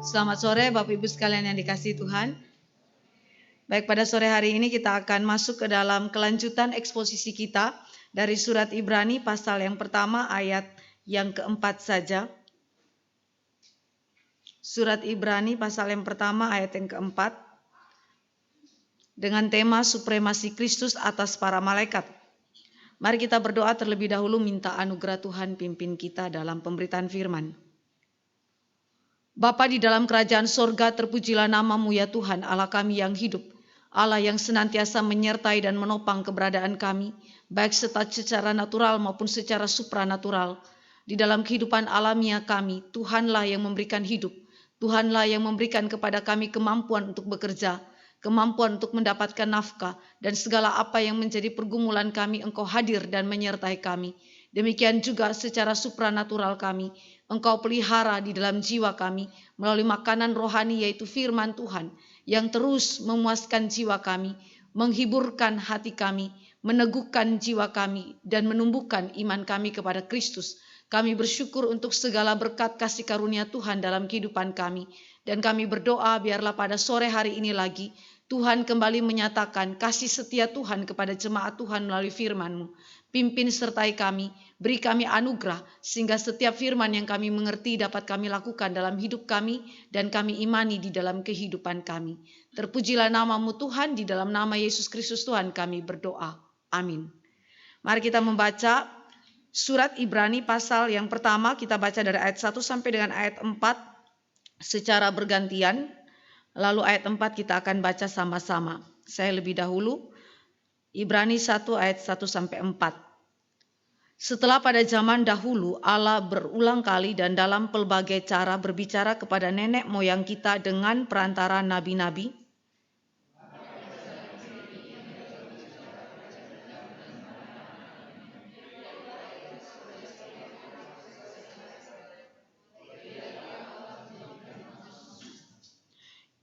Selamat sore Bapak Ibu sekalian yang dikasihi Tuhan. Baik, pada sore hari ini kita akan masuk ke dalam kelanjutan eksposisi kita dari surat Ibrani pasal yang pertama ayat yang keempat saja. Surat Ibrani pasal yang pertama ayat yang keempat dengan tema supremasi Kristus atas para malaikat. Mari kita berdoa terlebih dahulu minta anugerah Tuhan pimpin kita dalam pemberitaan firman. Bapa di dalam kerajaan sorga, terpujilah nama-Mu ya Tuhan, Allah kami yang hidup, Allah yang senantiasa menyertai dan menopang keberadaan kami, baik secara natural maupun secara supranatural. Di dalam kehidupan alamiah kami, Tuhanlah yang memberikan hidup, Tuhanlah yang memberikan kepada kami kemampuan untuk bekerja, kemampuan untuk mendapatkan nafkah, dan segala apa yang menjadi pergumulan kami, Engkau hadir dan menyertai kami. Demikian juga secara supranatural kami, Engkau pelihara di dalam jiwa kami melalui makanan rohani yaitu firman Tuhan yang terus memuaskan jiwa kami, menghiburkan hati kami, meneguhkan jiwa kami dan menumbuhkan iman kami kepada Kristus. Kami bersyukur untuk segala berkat kasih karunia Tuhan dalam kehidupan kami dan kami berdoa biarlah pada sore hari ini lagi Tuhan kembali menyatakan kasih setia Tuhan kepada jemaat Tuhan melalui firman-Mu. Pimpin sertai kami, beri kami anugerah, sehingga setiap firman yang kami mengerti dapat kami lakukan dalam hidup kami, dan kami imani di dalam kehidupan kami. Terpujilah nama-Mu Tuhan, di dalam nama Yesus Kristus Tuhan kami berdoa. Amin. Mari kita membaca surat Ibrani pasal yang pertama, kita baca dari ayat 1 sampai dengan ayat 4 secara bergantian. Lalu ayat 4 kita akan baca sama-sama. Saya lebih dahulu. Ibrani 1 ayat 1 sampai 4. Setelah pada zaman dahulu Allah berulang kali dan dalam pelbagai cara berbicara kepada nenek moyang kita dengan perantara nabi-nabi.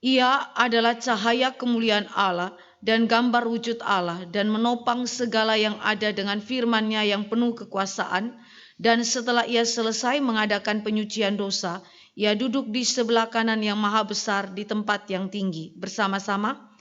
Ia adalah cahaya kemuliaan Allah dan gambar wujud Allah dan menopang segala yang ada dengan firman-Nya yang penuh kekuasaan. Dan setelah ia selesai mengadakan penyucian dosa, ia duduk di sebelah kanan yang maha besar di tempat yang tinggi bersama-sama,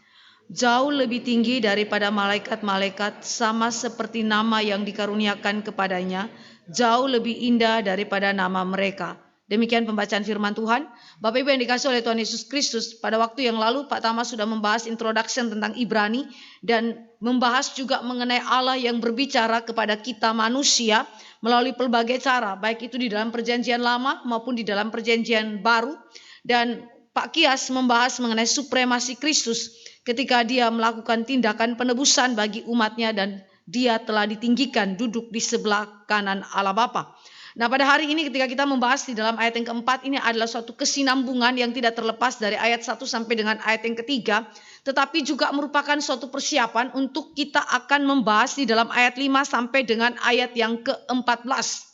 jauh lebih tinggi daripada malaikat-malaikat, sama seperti nama yang dikaruniakan kepadanya, jauh lebih indah daripada nama mereka. Demikian pembacaan firman Tuhan. Bapak Ibu yang dikasihi oleh Tuhan Yesus Kristus, pada waktu yang lalu Pak Tama sudah membahas introduction tentang Ibrani dan membahas juga mengenai Allah yang berbicara kepada kita manusia melalui pelbagai cara, baik itu di dalam perjanjian lama maupun di dalam perjanjian baru. Dan Pak Kias membahas mengenai supremasi Kristus ketika dia melakukan tindakan penebusan bagi umatnya dan dia telah ditinggikan duduk di sebelah kanan Allah Bapa. Nah, pada hari ini ketika kita membahas di dalam ayat yang keempat, ini adalah suatu kesinambungan yang tidak terlepas dari ayat 1 sampai dengan ayat yang ketiga, tetapi juga merupakan suatu persiapan untuk kita akan membahas di dalam ayat 5 sampai dengan ayat yang ke-14.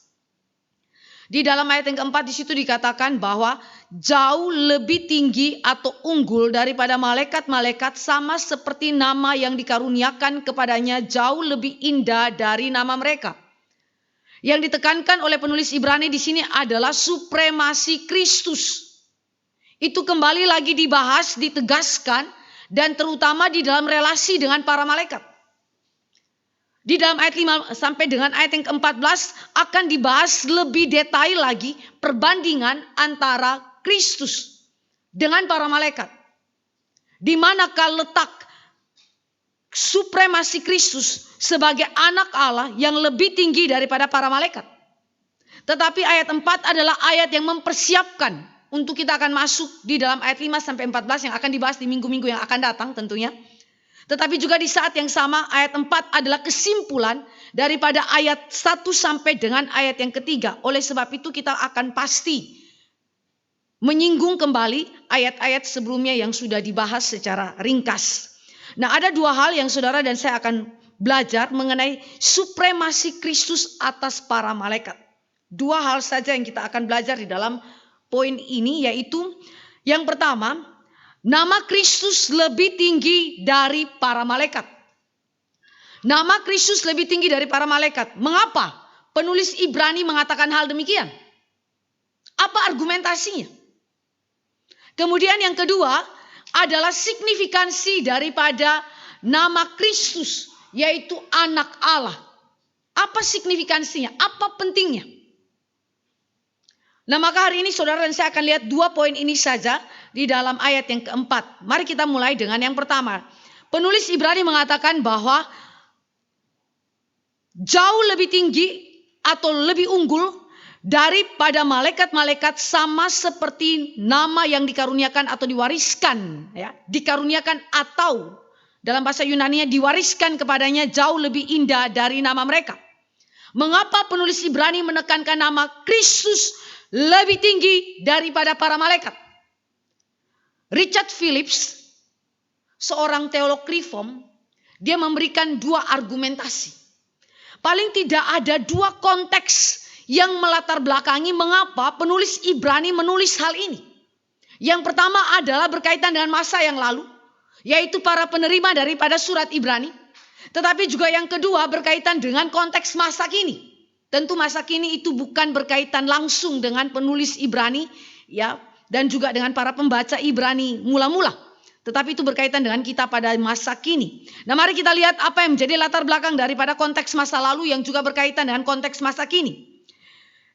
Di dalam ayat yang keempat di situ dikatakan bahwa jauh lebih tinggi atau unggul daripada malaikat-malaikat, sama seperti nama yang dikaruniakan kepadanya jauh lebih indah dari nama mereka. Yang ditekankan oleh penulis Ibrani di sini adalah supremasi Kristus. Itu kembali lagi dibahas, ditegaskan, dan terutama di dalam relasi dengan para malaikat. Di dalam ayat 5 sampai dengan ayat yang ke-14 akan dibahas lebih detail lagi perbandingan antara Kristus dengan para malaikat. Di manakah letak supremasi Kristus sebagai anak Allah yang lebih tinggi daripada para malaikat. Tetapi ayat 4 adalah ayat yang mempersiapkan untuk kita akan masuk di dalam ayat 5 sampai 14 yang akan dibahas di minggu-minggu yang akan datang tentunya. Tetapi juga di saat yang sama ayat 4 adalah kesimpulan daripada ayat 1 sampai dengan ayat yang ketiga. Oleh sebab itu kita akan pasti menyinggung kembali ayat-ayat sebelumnya yang sudah dibahas secara ringkas. Nah, ada dua hal yang saudara dan saya akan belajar mengenai supremasi Kristus atas para malaikat. Dua hal saja yang kita akan belajar di dalam poin ini, yaitu yang pertama, nama Kristus lebih tinggi dari para malaikat. Nama Kristus lebih tinggi dari para malaikat. Mengapa penulis Ibrani mengatakan hal demikian? Apa argumentasinya? Kemudian yang kedua adalah signifikansi daripada nama Kristus, yaitu anak Allah. Apa signifikansinya? Apa pentingnya? Nah, maka hari ini saudara dan saya akan lihat 2 poin ini saja di dalam ayat yang keempat. Mari kita mulai dengan yang pertama. Penulis Ibrani mengatakan bahwa jauh lebih tinggi atau lebih unggul daripada malaikat-malaikat, sama seperti nama yang dikaruniakan atau diwariskan, ya, dikaruniakan atau dalam bahasa Yunani-nya diwariskan kepadanya jauh lebih indah dari nama mereka. Mengapa penulis Ibrani menekankan nama Kristus lebih tinggi daripada para malaikat? Richard Phillips, seorang teolog reform, dia memberikan 2 argumentasi. Paling tidak ada 2 konteks yang melatar belakangi mengapa penulis Ibrani menulis hal ini. Yang pertama adalah berkaitan dengan masa yang lalu, yaitu para penerima daripada surat Ibrani. Tetapi juga yang kedua berkaitan dengan konteks masa kini. Tentu masa kini itu bukan berkaitan langsung dengan penulis Ibrani, ya, dan juga dengan para pembaca Ibrani mula-mula. Tetapi itu berkaitan dengan kita pada masa kini. Nah, mari kita lihat apa yang menjadi latar belakang daripada konteks masa lalu yang juga berkaitan dengan konteks masa kini.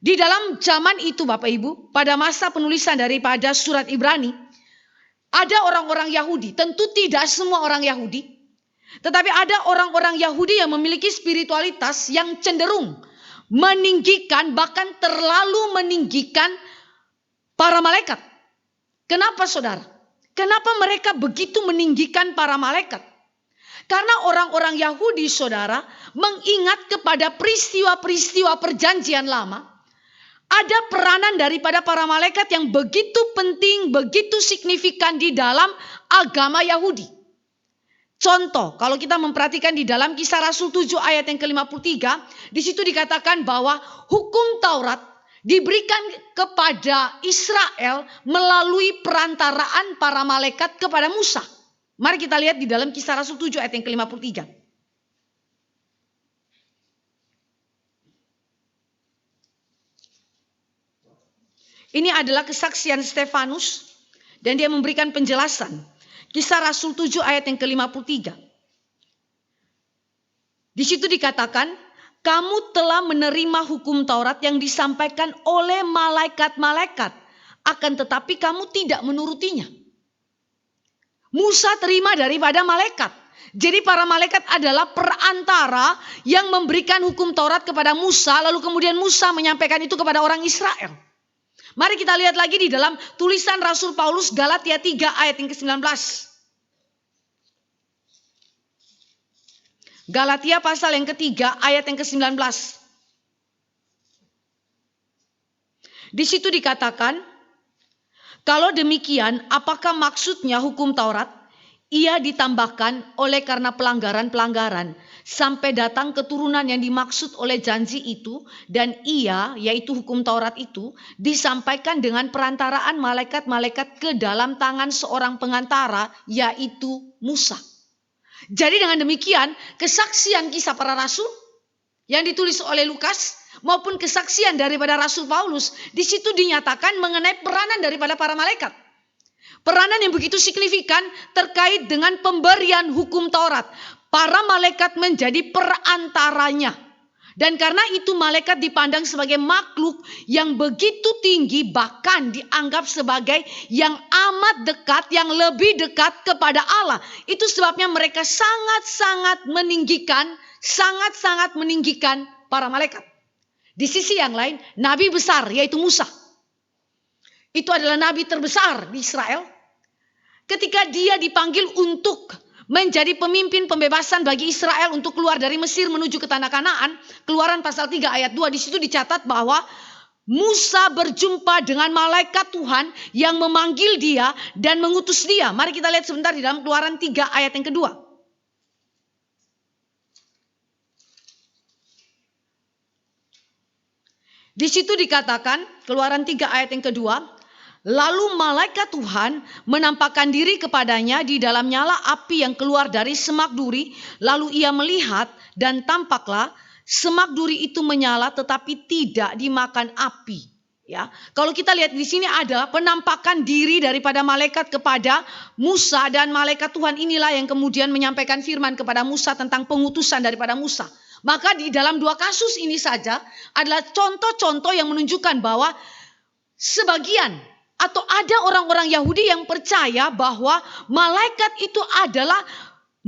Di dalam zaman itu Bapak Ibu, pada masa penulisan daripada surat Ibrani, ada orang-orang Yahudi. Tentu tidak semua orang Yahudi, tetapi ada orang-orang Yahudi yang memiliki spiritualitas yang cenderung meninggikan, bahkan terlalu meninggikan para malaikat. Kenapa saudara? Kenapa mereka begitu meninggikan para malaikat? Karena orang-orang Yahudi saudara mengingat kepada peristiwa-peristiwa perjanjian lama. Ada peranan daripada para malaikat yang begitu penting, begitu signifikan di dalam agama Yahudi. Contoh, kalau kita memperhatikan di dalam Kisah Rasul 7 ayat yang ke-53, di situ dikatakan bahwa hukum Taurat diberikan kepada Israel melalui perantaraan para malaikat kepada Musa. Mari kita lihat di dalam Kisah Rasul 7 ayat yang ke-53. Ini adalah kesaksian Stefanus dan dia memberikan penjelasan. Kisah Rasul 7 ayat yang ke-53. Di situ dikatakan, kamu telah menerima hukum Taurat yang disampaikan oleh malaikat-malaikat, akan tetapi kamu tidak menurutinya. Musa terima daripada malaikat. Jadi para malaikat adalah perantara yang memberikan hukum Taurat kepada Musa, lalu kemudian Musa menyampaikan itu kepada orang Israel. Mari kita lihat lagi di dalam tulisan Rasul Paulus Galatia 3 ayat yang ke-19. Galatia pasal yang ketiga ayat yang ke-19. Di situ dikatakan, kalau demikian apakah maksudnya hukum Taurat? Ia ditambahkan oleh karena pelanggaran-pelanggaran sampai datang keturunan yang dimaksud oleh janji itu, dan ia, yaitu hukum Taurat itu, disampaikan dengan perantaraan malaikat-malaikat ke dalam tangan seorang pengantara, yaitu Musa. Jadi dengan demikian kesaksian kisah para rasul yang ditulis oleh Lukas maupun kesaksian daripada Rasul Paulus, di situ dinyatakan mengenai peranan daripada para malaikat. Peranan yang begitu signifikan terkait dengan pemberian hukum Taurat. Para malaikat menjadi perantaranya. Dan karena itu malaikat dipandang sebagai makhluk yang begitu tinggi, bahkan dianggap sebagai yang amat dekat, yang lebih dekat kepada Allah. Itu sebabnya mereka sangat-sangat meninggikan para malaikat. Di sisi yang lain, nabi besar yaitu Musa. Itu adalah nabi terbesar di Israel. Ketika dia dipanggil untuk menjadi pemimpin pembebasan bagi Israel untuk keluar dari Mesir menuju ke tanah Kanaan, Keluaran pasal 3 ayat 2, di situ dicatat bahwa Musa berjumpa dengan malaikat Tuhan yang memanggil dia dan mengutus dia. Mari kita lihat sebentar di dalam Keluaran 3 ayat yang kedua. Di situ dikatakan, Keluaran 3 ayat yang kedua, lalu malaikat Tuhan menampakkan diri kepadanya di dalam nyala api yang keluar dari semak duri. Lalu ia melihat dan tampaklah semak duri itu menyala tetapi tidak dimakan api. Ya, kalau kita lihat di sini ada penampakan diri daripada malaikat kepada Musa, dan malaikat Tuhan inilah yang kemudian menyampaikan firman kepada Musa tentang pengutusan daripada Musa. Maka di dalam dua kasus ini saja adalah contoh-contoh yang menunjukkan bahwa sebagian atau ada orang-orang Yahudi yang percaya bahwa malaikat itu adalah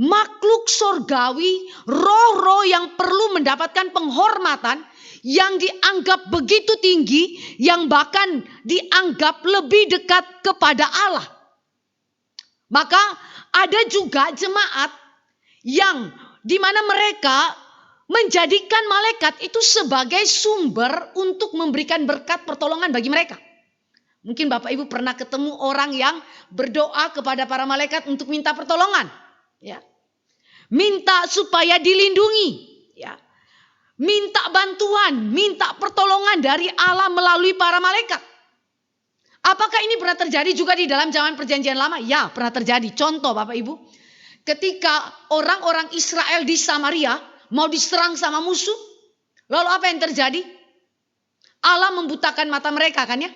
makhluk sorgawi, roh-roh yang perlu mendapatkan penghormatan, yang dianggap begitu tinggi, yang bahkan dianggap lebih dekat kepada Allah. Maka ada juga jemaat yang dimana mereka menjadikan malaikat itu sebagai sumber untuk memberikan berkat pertolongan bagi mereka. Mungkin Bapak Ibu pernah ketemu orang yang berdoa kepada para malaikat untuk minta pertolongan, ya. Minta supaya dilindungi, ya. Minta bantuan, minta pertolongan dari Allah melalui para malaikat. Apakah ini pernah terjadi juga di dalam zaman Perjanjian Lama? Ya, pernah terjadi. Contoh Bapak Ibu, ketika orang-orang Israel di Samaria mau diserang sama musuh, lalu apa yang terjadi? Allah membutakan mata mereka, kan ya?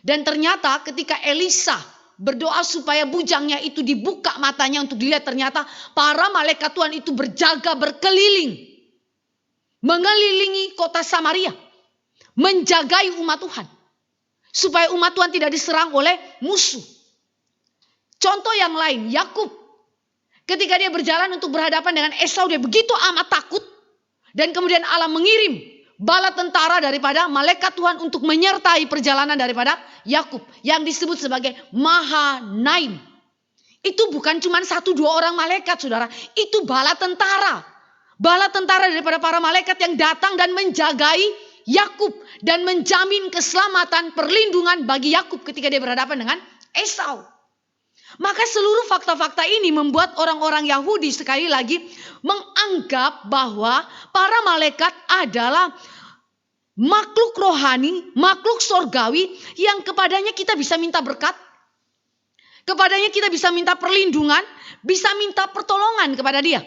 Dan ternyata ketika Elisa berdoa supaya bujangnya itu dibuka matanya untuk dilihat, ternyata para malaikat Tuhan itu berjaga berkeliling, mengelilingi kota Samaria, menjagai umat Tuhan, supaya umat Tuhan tidak diserang oleh musuh. Contoh yang lain, Yakub, ketika dia berjalan untuk berhadapan dengan Esau, dia begitu amat takut, dan kemudian Allah mengirim bala tentara daripada malaikat Tuhan untuk menyertai perjalanan daripada Yakub, yang disebut sebagai Mahanaim. Itu bukan cuma 1-2 orang malaikat, saudara, itu bala tentara. Bala tentara daripada para malaikat yang datang dan menjagai Yakub dan menjamin keselamatan, perlindungan bagi Yakub ketika dia berhadapan dengan Esau. Maka seluruh fakta-fakta ini membuat orang-orang Yahudi sekali lagi menganggap bahwa para malaikat adalah makhluk rohani, makhluk sorgawi yang kepadanya kita bisa minta berkat, kepadanya kita bisa minta perlindungan, bisa minta pertolongan kepada dia.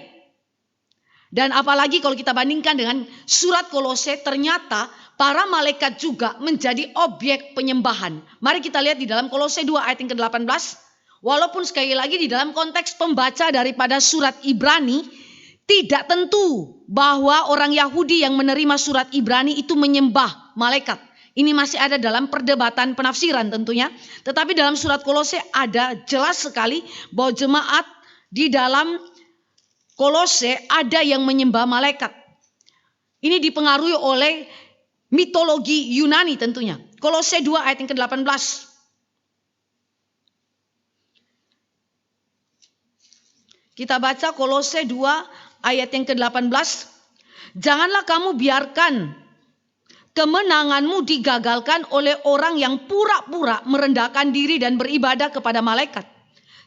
Dan apalagi kalau kita bandingkan dengan surat Kolose, ternyata para malaikat juga menjadi objek penyembahan. Mari kita lihat di dalam Kolose 2 ayat yang ke-18. Walaupun sekali lagi di dalam konteks pembaca daripada surat Ibrani, tidak tentu bahwa orang Yahudi yang menerima surat Ibrani itu menyembah malaikat. Ini masih ada dalam perdebatan penafsiran tentunya. Tetapi dalam surat Kolose ada jelas sekali bahwa jemaat di dalam Kolose ada yang menyembah malaikat. Ini dipengaruhi oleh mitologi Yunani tentunya. Kolose 2 ayat yang ke-18. Kita baca Kolose 2 ayat yang ke-18. Janganlah kamu biarkan kemenanganmu digagalkan oleh orang yang pura-pura merendahkan diri dan beribadah kepada malaikat,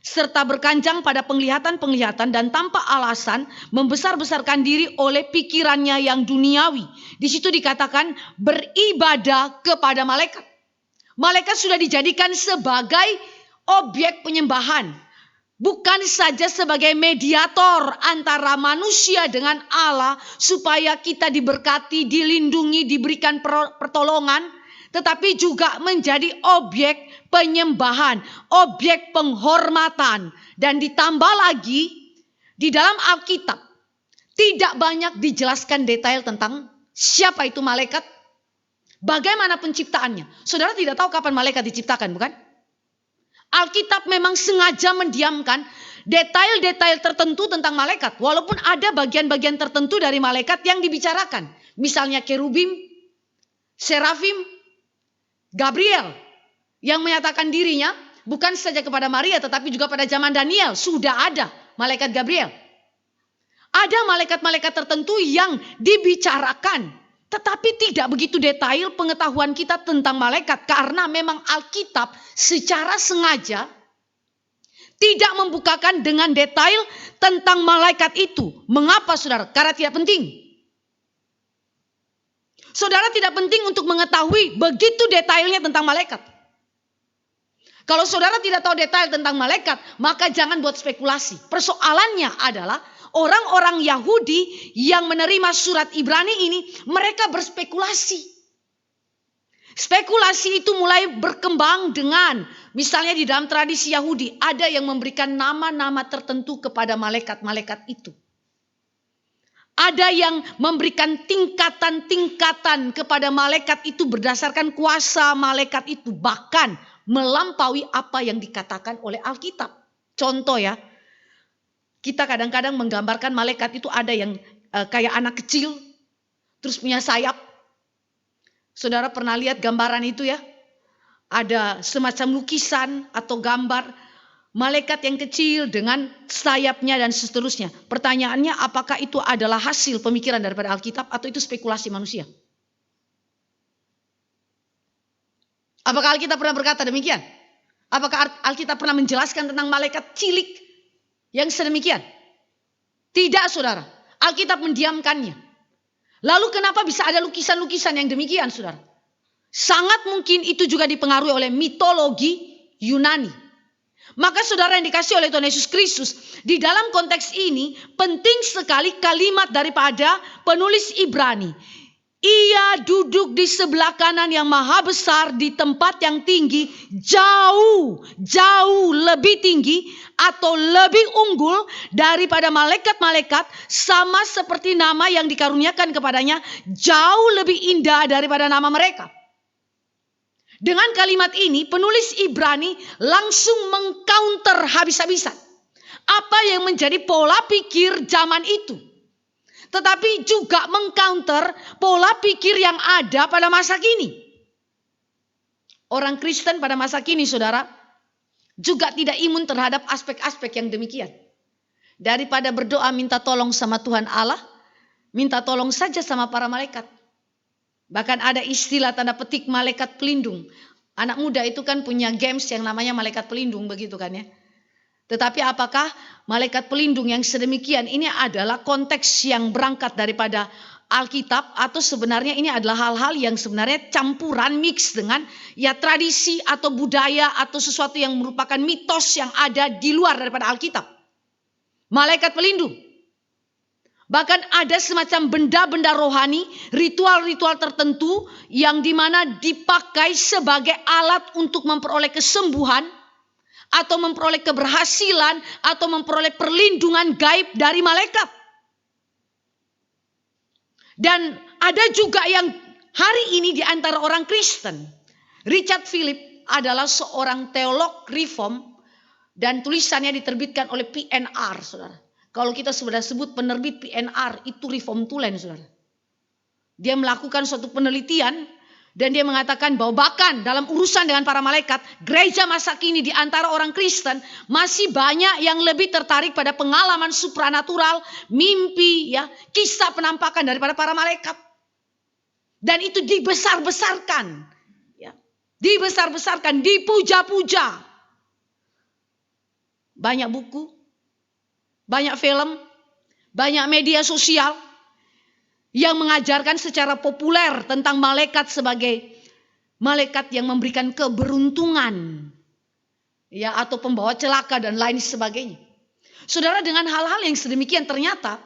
serta berkanjang pada penglihatan-penglihatan dan tanpa alasan membesar-besarkan diri oleh pikirannya yang duniawi. Di situ dikatakan beribadah kepada malaikat. Malaikat sudah dijadikan sebagai objek penyembahan, bukan saja sebagai mediator antara manusia dengan Allah supaya kita diberkati, dilindungi, diberikan pertolongan, tetapi juga menjadi objek penyembahan, objek penghormatan. Dan ditambah lagi, di dalam Alkitab tidak banyak dijelaskan detail tentang siapa itu malaikat, bagaimana penciptaannya. Saudara tidak tahu kapan malaikat diciptakan, bukan? Alkitab memang sengaja mendiamkan detail-detail tertentu tentang malaikat, walaupun ada bagian-bagian tertentu dari malaikat yang dibicarakan. Misalnya kerubim, serafim, Gabriel, yang menyatakan dirinya bukan saja kepada Maria tetapi juga pada zaman Daniel sudah ada malaikat Gabriel. Ada malaikat-malaikat tertentu yang dibicarakan, tetapi tidak begitu detail pengetahuan kita tentang malaikat, karena memang Alkitab secara sengaja tidak membukakan dengan detail tentang malaikat itu. Mengapa, saudara? Karena tidak penting. Saudara tidak penting untuk mengetahui begitu detailnya tentang malaikat. Kalau saudara tidak tahu detail tentang malaikat, maka jangan buat spekulasi. Persoalannya adalah orang-orang Yahudi yang menerima surat Ibrani ini, mereka berspekulasi. Spekulasi itu mulai berkembang dengan, misalnya di dalam tradisi Yahudi, ada yang memberikan nama-nama tertentu kepada malaikat-malaikat itu. Ada yang memberikan tingkatan-tingkatan kepada malaikat itu berdasarkan kuasa malaikat itu. Bahkan melampaui apa yang dikatakan oleh Alkitab. Contoh ya, kita kadang-kadang menggambarkan malaikat itu ada yang kayak anak kecil, terus punya sayap. Saudara pernah lihat gambaran itu ya? Ada semacam lukisan atau gambar malaikat yang kecil dengan sayapnya dan seterusnya. Pertanyaannya, apakah itu adalah hasil pemikiran daripada Alkitab atau itu spekulasi manusia? Apakah Alkitab pernah berkata demikian? Apakah Alkitab pernah menjelaskan tentang malaikat cilik yang sedemikian? Tidak, saudara. Alkitab mendiamkannya. Lalu kenapa bisa ada lukisan-lukisan yang demikian, saudara? Sangat mungkin itu juga dipengaruhi oleh mitologi Yunani. Maka saudara yang dikasih oleh Tuhan Yesus Kristus, di dalam konteks ini penting sekali kalimat daripada penulis Ibrani. Ia duduk di sebelah kanan yang maha besar di tempat yang tinggi, jauh lebih tinggi atau lebih unggul daripada malaikat-malaikat, sama seperti nama yang dikaruniakan kepadanya jauh lebih indah daripada nama mereka. Dengan kalimat ini penulis Ibrani langsung mengcounter habis-habisan apa yang menjadi pola pikir zaman itu. Tetapi juga mengcounter pola pikir yang ada pada masa kini. Orang Kristen pada masa kini, saudara, juga tidak imun terhadap aspek-aspek yang demikian. Daripada berdoa minta tolong sama Tuhan Allah, minta tolong saja sama para malaikat. Bahkan ada istilah tanda petik malaikat pelindung. Anak muda itu kan punya games yang namanya malaikat pelindung, begitu kan ya. Tetapi apakah malaikat pelindung yang sedemikian ini adalah konteks yang berangkat daripada Alkitab, atau sebenarnya ini adalah hal-hal yang sebenarnya campuran mix dengan ya tradisi atau budaya atau sesuatu yang merupakan mitos yang ada di luar daripada Alkitab. Malaikat pelindung. Bahkan ada semacam benda-benda rohani, ritual-ritual tertentu yang dimana dipakai sebagai alat untuk memperoleh kesembuhan, atau memperoleh keberhasilan, atau memperoleh perlindungan gaib dari malaikat. Dan ada juga yang hari ini di antara orang Kristen. Richard Philip adalah seorang teolog reform dan tulisannya diterbitkan oleh PNR, saudara. Kalau kita sudah sebut penerbit PNR, itu reform tulen, saudara. Dia melakukan suatu penelitian dan dia mengatakan bahwa bahkan dalam urusan dengan para malaikat, gereja masa kini di antara orang Kristen masih banyak yang lebih tertarik pada pengalaman supranatural, mimpi, ya, kisah penampakan daripada para malaikat. Dan itu dibesar-besarkan, ya, dibesar-besarkan, dipuja-puja. Banyak buku, banyak film, banyak media sosial yang mengajarkan secara populer tentang malaikat sebagai malaikat yang memberikan keberuntungan, ya, atau pembawa celaka dan lain sebagainya. Saudara, dengan hal-hal yang sedemikian ternyata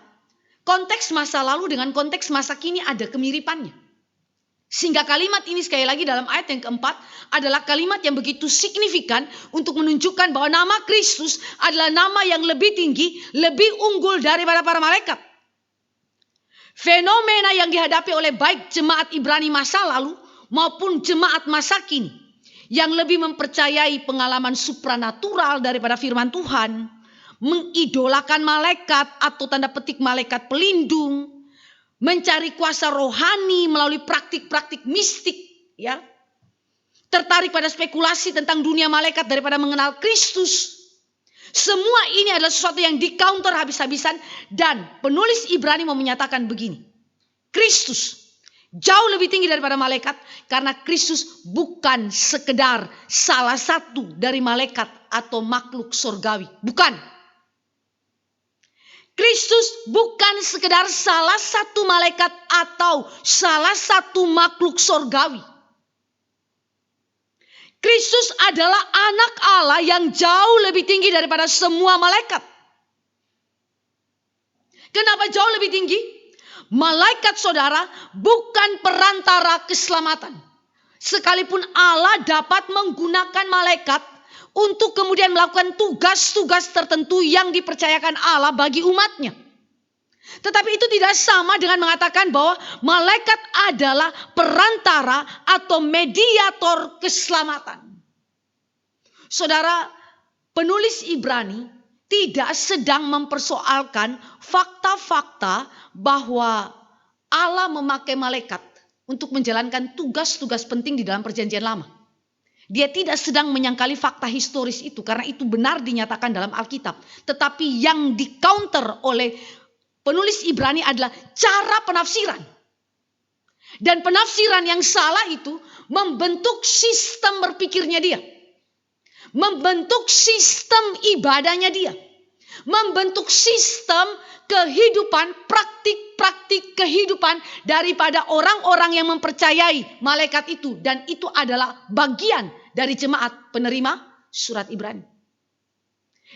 konteks masa lalu dengan konteks masa kini ada kemiripannya. Sehingga kalimat ini sekali lagi dalam ayat yang keempat adalah kalimat yang begitu signifikan untuk menunjukkan bahwa nama Kristus adalah nama yang lebih tinggi, lebih unggul daripada para malaikat. Fenomena yang dihadapi oleh baik jemaat Ibrani masa lalu maupun jemaat masa kini yang lebih mempercayai pengalaman supranatural daripada firman Tuhan, mengidolakan malaikat atau tanda petik malaikat pelindung, mencari kuasa rohani melalui praktik-praktik mistik, ya, tertarik pada spekulasi tentang dunia malaikat daripada mengenal Kristus. Semua ini adalah sesuatu yang di-counter habis-habisan, dan penulis Ibrani mau menyatakan begini. Kristus jauh lebih tinggi daripada malaikat karena Kristus bukan sekedar salah satu dari malaikat atau makhluk surgawi. Bukan. Kristus bukan sekedar salah satu malaikat atau salah satu makhluk surgawi. Kristus adalah anak Allah yang jauh lebih tinggi daripada semua malaikat. Kenapa jauh lebih tinggi? Malaikat, saudara, bukan perantara keselamatan. Sekalipun Allah dapat menggunakan malaikat untuk kemudian melakukan tugas-tugas tertentu yang dipercayakan Allah bagi umatnya. Tetapi itu tidak sama dengan mengatakan bahwa malaikat adalah perantara atau mediator keselamatan. Saudara, penulis Ibrani tidak sedang mempersoalkan fakta-fakta bahwa Allah memakai malaikat untuk menjalankan tugas-tugas penting di dalam perjanjian lama. Dia tidak sedang menyangkali fakta historis itu karena itu benar dinyatakan dalam Alkitab. Tetapi yang di-counter oleh penulis Ibrani adalah cara penafsiran. Dan penafsiran yang salah itu membentuk sistem berpikirnya dia. Membentuk sistem ibadahnya dia. Membentuk sistem kehidupan, praktik-praktik kehidupan daripada orang-orang yang mempercayai malaikat itu. Dan itu adalah bagian dari jemaat penerima surat Ibrani.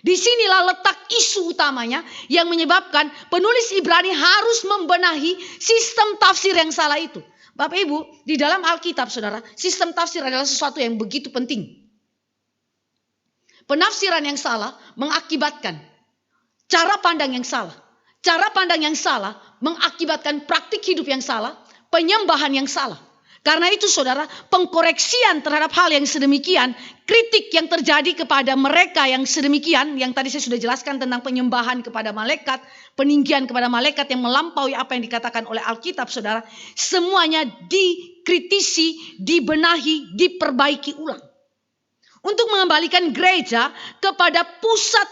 Disinilah letak isu utamanya yang menyebabkan penulis Ibrani harus membenahi sistem tafsir yang salah itu. Bapak Ibu, di dalam Alkitab saudara, sistem tafsir adalah sesuatu yang begitu penting. Penafsiran yang salah mengakibatkan cara pandang yang salah. Cara pandang yang salah mengakibatkan praktik hidup yang salah, penyembahan yang salah. Karena itu saudara, pengkoreksian terhadap hal yang sedemikian, kritik yang terjadi kepada mereka yang sedemikian, yang tadi saya sudah jelaskan tentang penyembahan kepada malaikat, peninggian kepada malaikat yang melampaui apa yang dikatakan oleh Alkitab saudara, semuanya dikritisi, dibenahi, diperbaiki ulang. Untuk mengembalikan gereja kepada pusat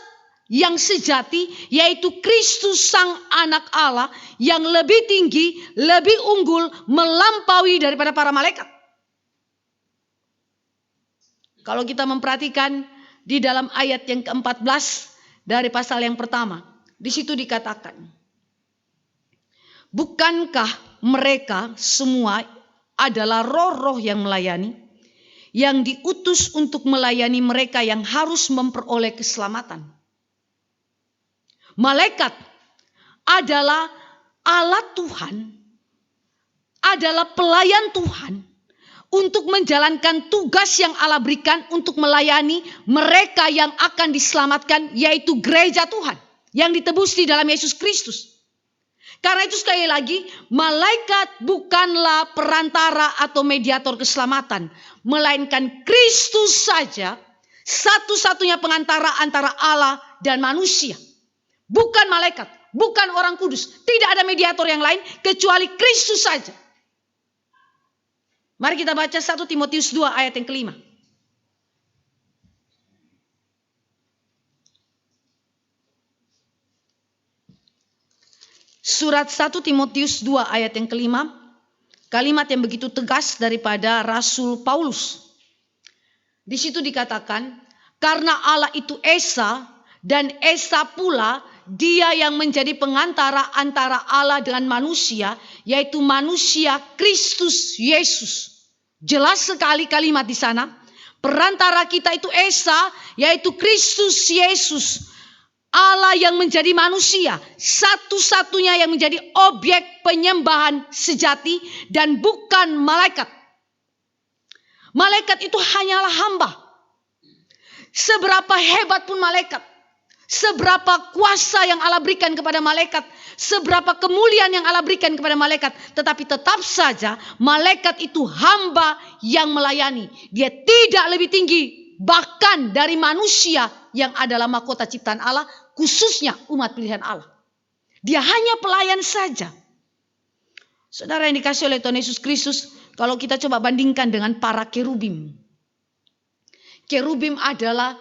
yang sejati, yaitu Kristus Sang Anak Allah yang lebih tinggi, lebih unggul, melampaui daripada para malaikat. Kalau kita memperhatikan di dalam ayat yang ke-14 dari pasal yang pertama, di situ dikatakan, bukankah mereka semua adalah roh-roh yang melayani, yang diutus untuk melayani mereka yang harus memperoleh keselamatan. Malaikat adalah alat Tuhan, adalah pelayan Tuhan untuk menjalankan tugas yang Allah berikan untuk melayani mereka yang akan diselamatkan, yaitu gereja Tuhan yang ditebus di dalam Yesus Kristus. Karena itu sekali lagi, malaikat bukanlah perantara atau mediator keselamatan, melainkan Kristus saja, satu-satunya pengantara antara Allah dan manusia. Bukan malaikat, bukan orang kudus. Tidak ada mediator yang lain kecuali Kristus saja. Mari kita baca 1 Timotius 2 ayat yang kelima. Surat 1 Timotius 2 ayat yang kelima. Kalimat yang begitu tegas daripada Rasul Paulus. Di situ dikatakan, karena Allah itu Esa dan Esa pula Dia yang menjadi pengantara antara Allah dengan manusia, yaitu manusia Kristus Yesus. Jelas sekali kalimat di sana. Perantara kita itu Esa, yaitu Kristus Yesus. Allah yang menjadi manusia, satu-satunya yang menjadi objek penyembahan sejati dan bukan malaikat. Malaikat itu hanyalah hamba. Seberapa hebat pun malaikat, seberapa kuasa yang Allah berikan kepada malaikat, seberapa kemuliaan yang Allah berikan kepada malaikat, tetapi tetap saja malaikat itu hamba yang melayani. Dia tidak lebih tinggi bahkan dari manusia yang adalah mahkota ciptaan Allah, khususnya umat pilihan Allah. Dia hanya pelayan saja. Saudara yang dikasihi oleh Tuhan Yesus Kristus, kalau kita coba bandingkan dengan para kerubim. Kerubim adalah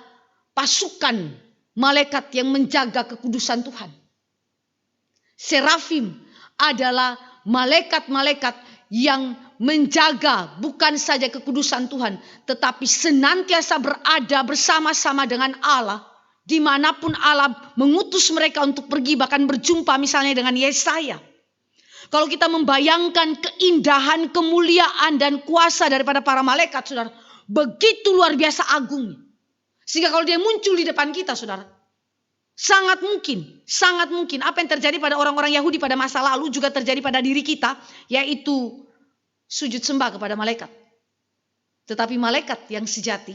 pasukan malaikat yang menjaga kekudusan Tuhan. Serafim adalah malaikat-malaikat yang menjaga bukan saja kekudusan Tuhan, tetapi senantiasa berada bersama-sama dengan Allah. Dimanapun Allah mengutus mereka untuk pergi, bahkan berjumpa misalnya dengan Yesaya. Kalau kita membayangkan keindahan, kemuliaan dan kuasa daripada para malaikat, saudara, begitu luar biasa agungnya. Sehingga kalau dia muncul di depan kita, saudara, sangat mungkin apa yang terjadi pada orang-orang Yahudi pada masa lalu juga terjadi pada diri kita, yaitu sujud sembah kepada malaikat. Tetapi malaikat yang sejati,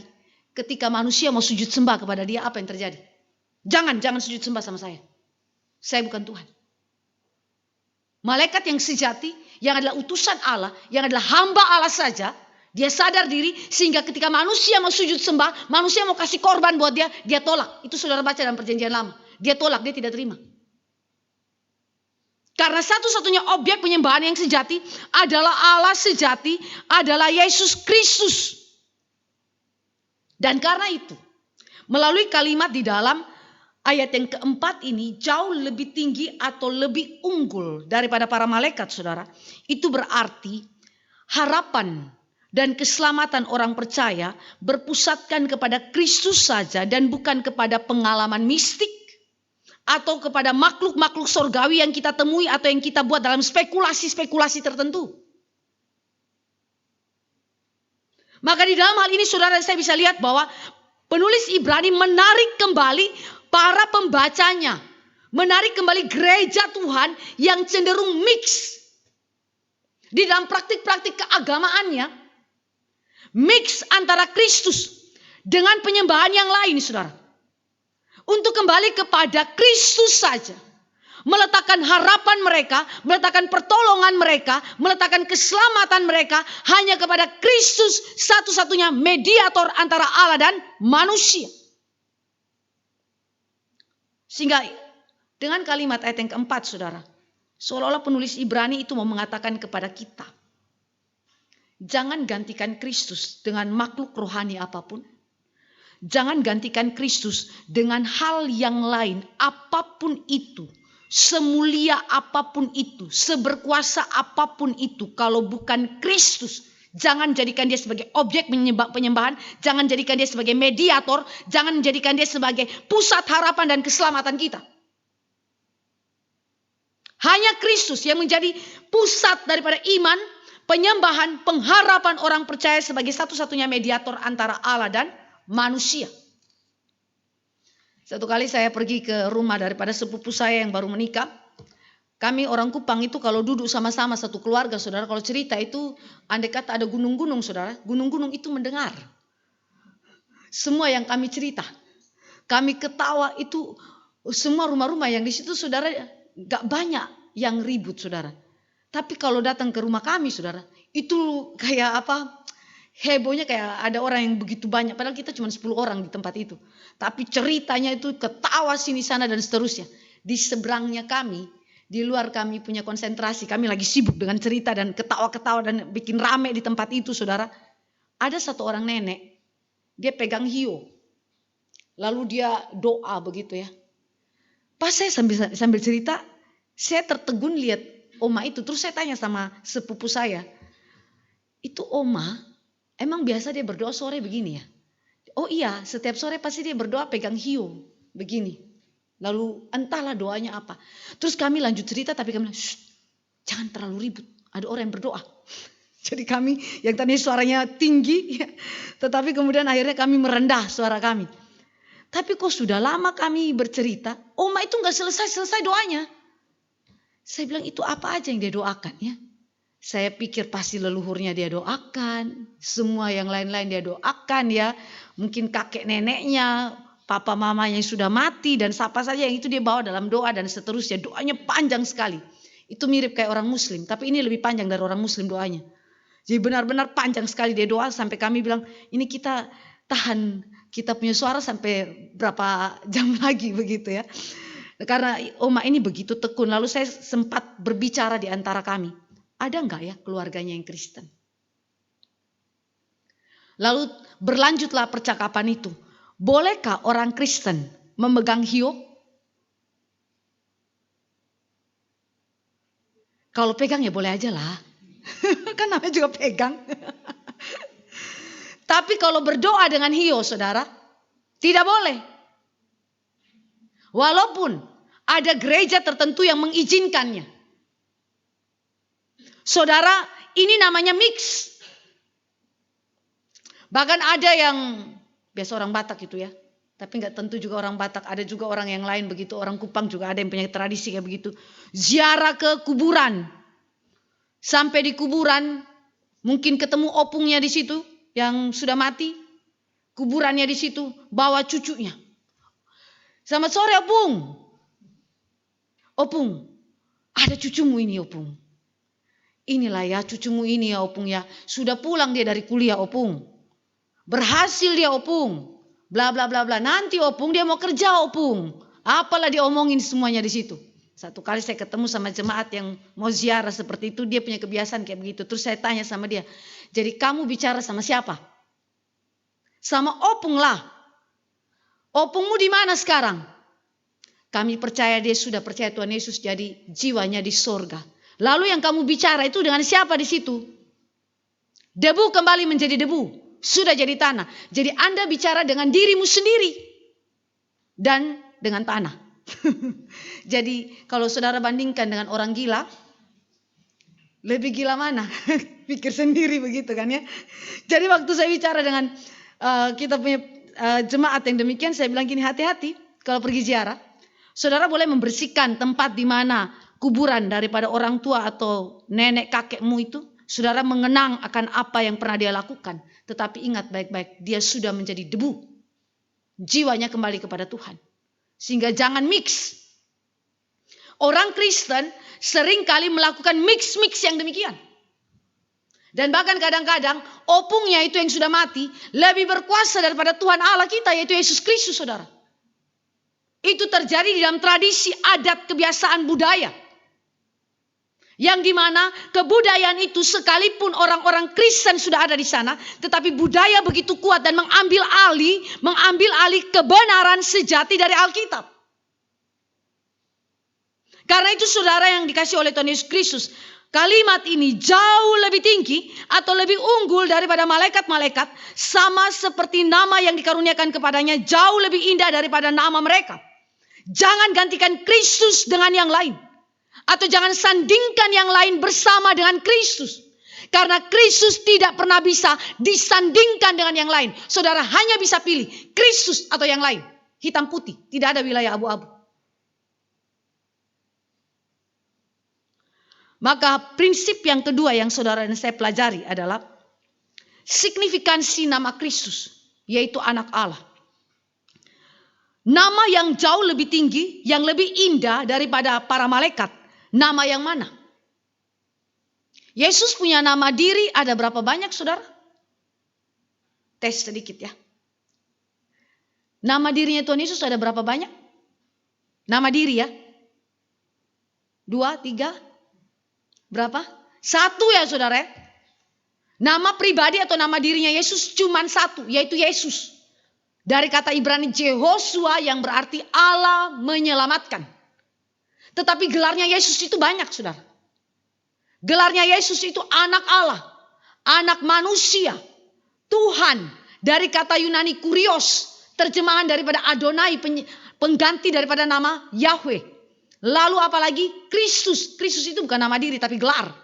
ketika manusia mau sujud sembah kepada dia, apa yang terjadi? Jangan sujud sembah sama saya. Saya bukan Tuhan. Malaikat yang sejati, yang adalah utusan Allah, yang adalah hamba Allah saja, dia sadar diri sehingga ketika manusia mau sujud sembah, manusia mau kasih korban buat dia, dia tolak. Itu saudara baca dalam Perjanjian Lama. Dia tolak, dia tidak terima. Karena satu-satunya objek penyembahan yang sejati adalah Allah sejati, adalah Yesus Kristus. Dan karena itu, melalui kalimat di dalam ayat yang keempat ini jauh lebih tinggi atau lebih unggul daripada para malaikat, saudara. Itu berarti harapan dan keselamatan orang percaya berpusatkan kepada Kristus saja dan bukan kepada pengalaman mistik atau kepada makhluk-makhluk sorgawi yang kita temui atau yang kita buat dalam spekulasi-spekulasi tertentu. Maka di dalam hal ini saudara, saya bisa lihat bahwa penulis Ibrani menarik kembali para pembacanya. Menarik kembali gereja Tuhan yang cenderung mix. Di dalam praktik-praktik keagamaannya, mix antara Kristus dengan penyembahan yang lain, saudara. Untuk kembali kepada Kristus saja. Meletakkan harapan mereka, meletakkan pertolongan mereka, meletakkan keselamatan mereka hanya kepada Kristus, satu-satunya mediator antara Allah dan manusia. Sehingga dengan kalimat ayat yang keempat, saudara, seolah-olah penulis Ibrani itu mau mengatakan kepada kita, jangan gantikan Kristus dengan makhluk rohani apapun. Jangan gantikan Kristus dengan hal yang lain, apapun itu, semulia apapun itu, seberkuasa apapun itu, kalau bukan Kristus. Jangan jadikan dia sebagai objek penyembahan, jangan jadikan dia sebagai mediator, jangan jadikan dia sebagai pusat harapan dan keselamatan kita. Hanya Kristus yang menjadi pusat daripada iman, penyembahan, pengharapan orang percaya sebagai satu-satunya mediator antara Allah dan manusia. Satu kali saya pergi ke rumah daripada sepupu saya yang baru menikah. Kami orang Kupang itu kalau duduk sama-sama satu keluarga, saudara, kalau cerita itu andai kata ada gunung-gunung, saudara, gunung-gunung itu mendengar semua yang kami cerita. Kami ketawa itu, semua rumah-rumah yang di situ, saudara, gak banyak yang ribut, saudara. Tapi kalau datang ke rumah kami, saudara, itu kayak apa? Hebohnya kayak ada orang yang begitu banyak. Padahal kita cuma 10 orang di tempat itu. Tapi ceritanya itu ketawa sini sana dan seterusnya. Di seberangnya kami, di luar kami punya konsentrasi. Kami lagi sibuk dengan cerita dan ketawa-ketawa dan bikin rame di tempat itu, saudara. Ada satu orang nenek. Dia pegang hiu. Lalu dia doa begitu ya. Pas saya sambil cerita, saya tertegun lihat oma itu. Terus saya tanya sama sepupu saya. Itu oma, emang biasa dia berdoa sore begini ya? Oh iya, setiap sore pasti dia berdoa pegang hiu begini. Lalu entahlah doanya apa. Terus kami lanjut cerita tapi kami bilang, jangan terlalu ribut. Ada orang yang berdoa. Jadi kami yang tadi suaranya tinggi, ya, tetapi kemudian akhirnya kami merendah suara kami. Tapi kok sudah lama kami bercerita, oma itu gak selesai doanya. Saya bilang itu apa aja yang dia doakan ya. Saya pikir pasti leluhurnya dia doakan. Semua yang lain-lain dia doakan ya. Mungkin kakek neneknya, papa mamanya yang sudah mati dan siapa saja yang itu dia bawa dalam doa dan seterusnya. Doanya panjang sekali. Itu mirip kayak orang muslim. Tapi ini lebih panjang dari orang muslim doanya. Jadi benar-benar panjang sekali dia doa sampai kami bilang ini kita tahan kita punya suara sampai berapa jam lagi begitu ya. Karena oma ini begitu tekun. Lalu saya sempat berbicara di antara kami. Ada enggak ya keluarganya yang Kristen? Lalu berlanjutlah percakapan itu. Bolehkah orang Kristen memegang hiu? Kalau pegang ya boleh aja lah. Kan namanya juga pegang. Tapi kalau berdoa dengan hiu, saudara, tidak boleh. Walaupun ada gereja tertentu yang mengizinkannya. Saudara, ini namanya mix. Bahkan ada yang biasa orang Batak itu ya. Tapi gak tentu juga orang Batak. Ada juga orang yang lain begitu. Orang Kupang juga ada yang punya tradisi kayak begitu. Ziarah ke kuburan. Sampai di kuburan. Mungkin ketemu opungnya di situ. yang sudah mati, kuburannya di situ, bawa cucunya. Selamat sore Opung. Opung, ada cucumu ini Opung. Inilah ya cucumu ini ya Opung ya. Sudah pulang dia dari kuliah Opung. Berhasil dia Opung. Bla bla bla bla. Nanti Opung dia mau kerja Opung. Apalah dia omongin semuanya di situ. Satu kali saya ketemu sama jemaat yang mau ziarah seperti itu, dia punya kebiasaan kayak begitu. Terus saya tanya sama dia, jadi kamu bicara sama siapa? Sama Opung lah. Opungmu di mana sekarang? Kami percaya dia sudah percaya Tuhan Yesus, jadi jiwanya di sorga. Lalu yang kamu bicara itu dengan siapa di situ? Debu kembali menjadi debu, sudah jadi tanah. Jadi Anda bicara dengan dirimu sendiri dan dengan tanah. Jadi kalau saudara bandingkan dengan orang gila, lebih gila mana? Pikir sendiri begitu kan ya. Jadi waktu saya bicara dengan kita punya jemaat yang demikian, saya bilang gini, hati-hati kalau pergi ziarah. Saudara boleh membersihkan tempat di mana kuburan daripada orang tua atau nenek kakekmu itu. Saudara mengenang akan apa yang pernah dia lakukan. Tetapi ingat baik-baik, dia sudah menjadi debu. Jiwanya kembali kepada Tuhan. Sehingga jangan mix. Orang Kristen seringkali melakukan mix-mix yang demikian. Dan bahkan kadang-kadang opungnya itu yang sudah mati lebih berkuasa daripada Tuhan Allah kita, yaitu Yesus Kristus, saudara. Itu terjadi di dalam tradisi, adat, kebiasaan, budaya. Yang dimana kebudayaan itu sekalipun orang-orang Kristen sudah ada di sana, tetapi budaya begitu kuat dan mengambil alih kebenaran sejati dari Alkitab. Karena itu saudara yang dikasih oleh Tuhan Yesus Kristus, kalimat ini jauh lebih tinggi atau lebih unggul daripada malaikat-malaikat, sama seperti nama yang dikaruniakan kepadanya jauh lebih indah daripada nama mereka. Jangan gantikan Kristus dengan yang lain. Atau jangan sandingkan yang lain bersama dengan Kristus. Karena Kristus tidak pernah bisa disandingkan dengan yang lain. Saudara hanya bisa pilih Kristus atau yang lain. Hitam putih, tidak ada wilayah abu-abu. Maka prinsip yang kedua yang saudara dan saya pelajari adalah signifikansi nama Kristus, yaitu anak Allah. Nama yang jauh lebih tinggi, yang lebih indah daripada para malaikat. Nama yang mana? Yesus punya nama diri ada berapa banyak, saudara? Tes sedikit ya. Nama dirinya Tuhan Yesus ada berapa banyak? Nama diri ya. 2, 3. Berapa? 1 ya saudara. Nama pribadi atau nama dirinya Yesus cuma 1, yaitu Yesus. Dari kata Ibrani Jehoshua yang berarti Allah menyelamatkan. Tetapi gelarnya Yesus itu banyak saudara. Gelarnya Yesus itu anak Allah, anak manusia, Tuhan. Dari kata Yunani kurios, terjemahan daripada Adonai, pengganti daripada nama Yahweh. Lalu apalagi Kristus. Kristus itu bukan nama diri tapi gelar.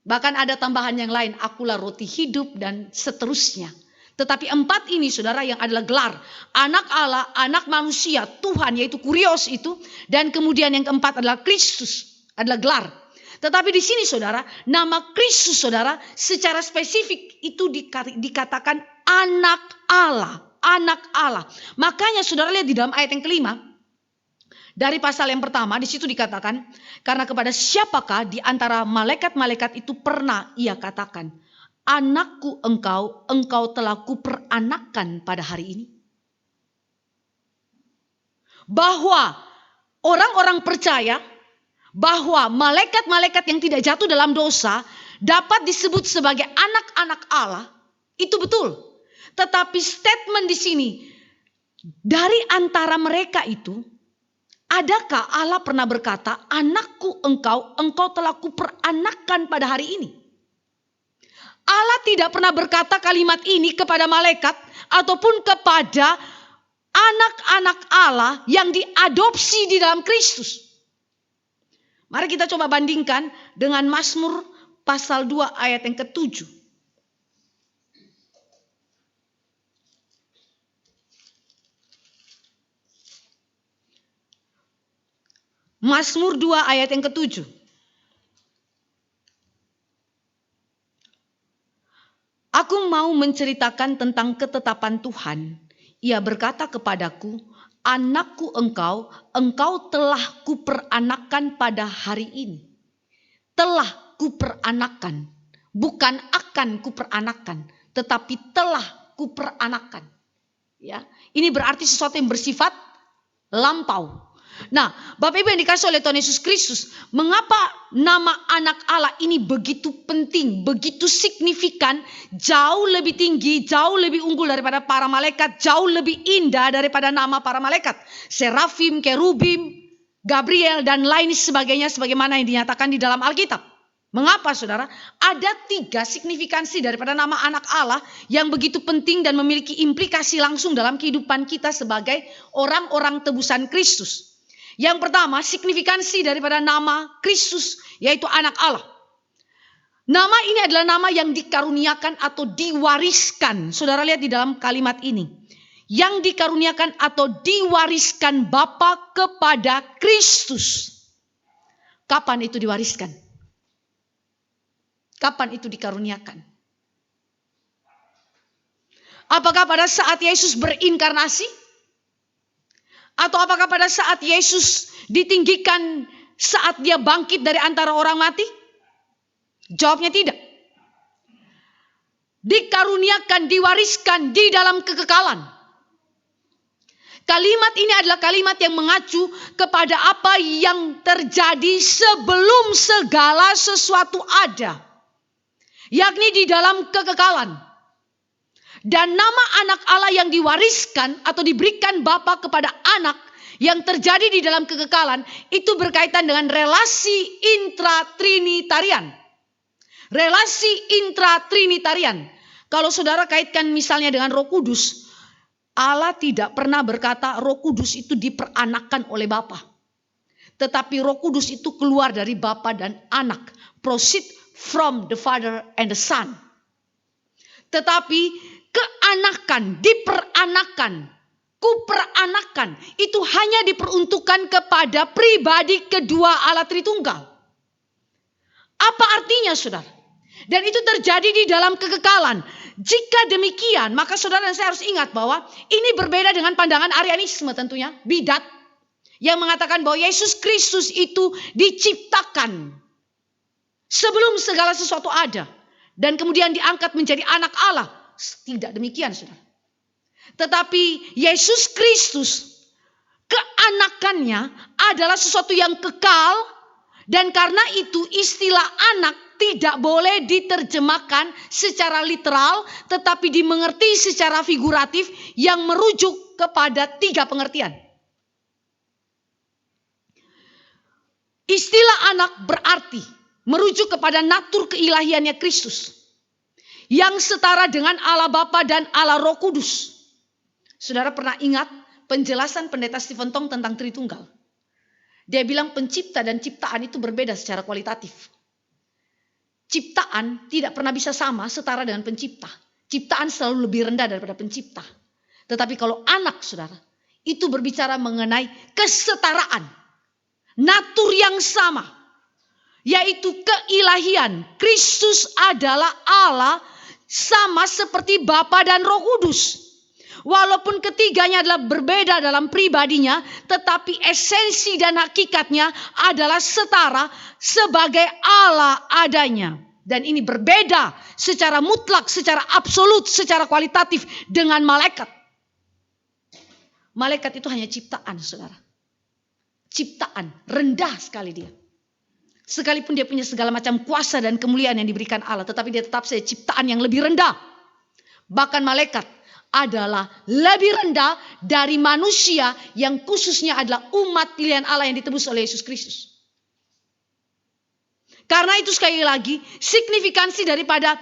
Bahkan ada tambahan yang lain. Akulah roti hidup dan seterusnya. Tetapi 4 ini saudara yang adalah gelar. Anak Allah, anak manusia, Tuhan yaitu kurios itu. Dan kemudian yang keempat adalah Kristus. Adalah gelar. Tetapi di sini saudara, nama Kristus saudara secara spesifik itu dikatakan anak Allah. Anak Allah. Makanya saudara lihat di dalam ayat yang kelima. Dari pasal yang pertama, di situ dikatakan, karena kepada siapakah di antara malaikat-malaikat itu pernah ia katakan, anakku engkau telah kuperanakan pada hari ini. Bahwa orang-orang percaya bahwa malaikat-malaikat yang tidak jatuh dalam dosa dapat disebut sebagai anak-anak Allah, itu betul. Tetapi statement di sini, dari antara mereka itu, adakah Allah pernah berkata, anakku engkau telah kuperanakan pada hari ini? Allah tidak pernah berkata kalimat ini kepada malaikat ataupun kepada anak-anak Allah yang diadopsi di dalam Kristus. Mari kita coba bandingkan dengan Mazmur pasal 2 ayat yang ke-7. Mazmur 2 ayat yang ke-7. Aku mau menceritakan tentang ketetapan Tuhan, ia berkata kepadaku, anakku engkau telah kuperanakan pada hari ini. Telah kuperanakan, bukan akan kuperanakan, tetapi telah kuperanakan. Ya, ini berarti sesuatu yang bersifat lampau. Nah, Bapak Ibu yang dikasih oleh Tuhan Yesus Kristus, mengapa nama anak Allah ini begitu penting, begitu signifikan, jauh lebih tinggi, jauh lebih unggul daripada para malaikat, jauh lebih indah daripada nama para malaikat, serafim, kerubim, Gabriel dan lain sebagainya sebagaimana yang dinyatakan di dalam Alkitab. Mengapa saudara? Ada 3 signifikansi daripada nama anak Allah yang begitu penting dan memiliki implikasi langsung dalam kehidupan kita sebagai orang-orang tebusan Kristus. Yang pertama, signifikansi daripada nama Kristus, yaitu anak Allah. Nama ini adalah nama yang dikaruniakan atau diwariskan. Saudara lihat di dalam kalimat ini. Yang dikaruniakan atau diwariskan Bapa kepada Kristus. Kapan itu diwariskan? Kapan itu dikaruniakan? Apakah pada saat Yesus berinkarnasi? Atau apakah pada saat Yesus ditinggikan saat dia bangkit dari antara orang mati? Jawabnya tidak. Dikaruniakan, diwariskan di dalam kekekalan. Kalimat ini adalah kalimat yang mengacu kepada apa yang terjadi sebelum segala sesuatu ada. Yakni di dalam kekekalan. Dan nama anak Allah yang diwariskan atau diberikan Bapa kepada anak yang terjadi di dalam kekekalan itu berkaitan dengan relasi intratrinitarian. Relasi intratrinitarian. Kalau saudara kaitkan misalnya dengan Roh Kudus, Allah tidak pernah berkata Roh Kudus itu diperanakan oleh Bapa. Tetapi Roh Kudus itu keluar dari Bapa dan anak. Proceed from the Father and the Son. Tetapi keanakan, diperanakan, kuperanakan itu hanya diperuntukkan kepada pribadi kedua Allah Tritunggal. Apa artinya saudara? Dan itu terjadi di dalam kekekalan. Jika demikian, maka saudara dan saya harus ingat bahwa ini berbeda dengan pandangan Arianisme tentunya, bidat, yang mengatakan bahwa Yesus Kristus itu diciptakan sebelum segala sesuatu ada. Dan kemudian diangkat menjadi anak Allah. Tidak demikian saudara. Tetapi Yesus Kristus keanakannya adalah sesuatu yang kekal. Dan karena itu istilah anak tidak boleh diterjemahkan secara literal. Tetapi dimengerti secara figuratif yang merujuk kepada 3 pengertian. Istilah anak berarti merujuk kepada natur keilahiannya Kristus. Yang setara dengan Allah Bapa dan Allah Roh Kudus. Saudara pernah ingat penjelasan pendeta Stephen Tong tentang Tritunggal? Dia bilang pencipta dan ciptaan itu berbeda secara kualitatif. Ciptaan tidak pernah bisa sama setara dengan pencipta. Ciptaan selalu lebih rendah daripada pencipta. Tetapi kalau anak saudara, itu berbicara mengenai kesetaraan. Natur yang sama. Yaitu keilahian. Kristus adalah Allah sama seperti Bapa dan Roh Kudus. Walaupun ketiganya adalah berbeda dalam pribadinya, tetapi esensi dan hakikatnya adalah setara sebagai Allah adanya. Dan ini berbeda secara mutlak, secara absolut, secara kualitatif dengan malaikat. Malaikat itu hanya ciptaan, saudara. Ciptaan, rendah sekali dia. Sekalipun dia punya segala macam kuasa dan kemuliaan yang diberikan Allah, tetapi dia tetap saja ciptaan yang lebih rendah. Bahkan malaikat adalah lebih rendah dari manusia yang khususnya adalah umat pilihan Allah yang ditebus oleh Yesus Kristus. Karena itu sekali lagi signifikansi daripada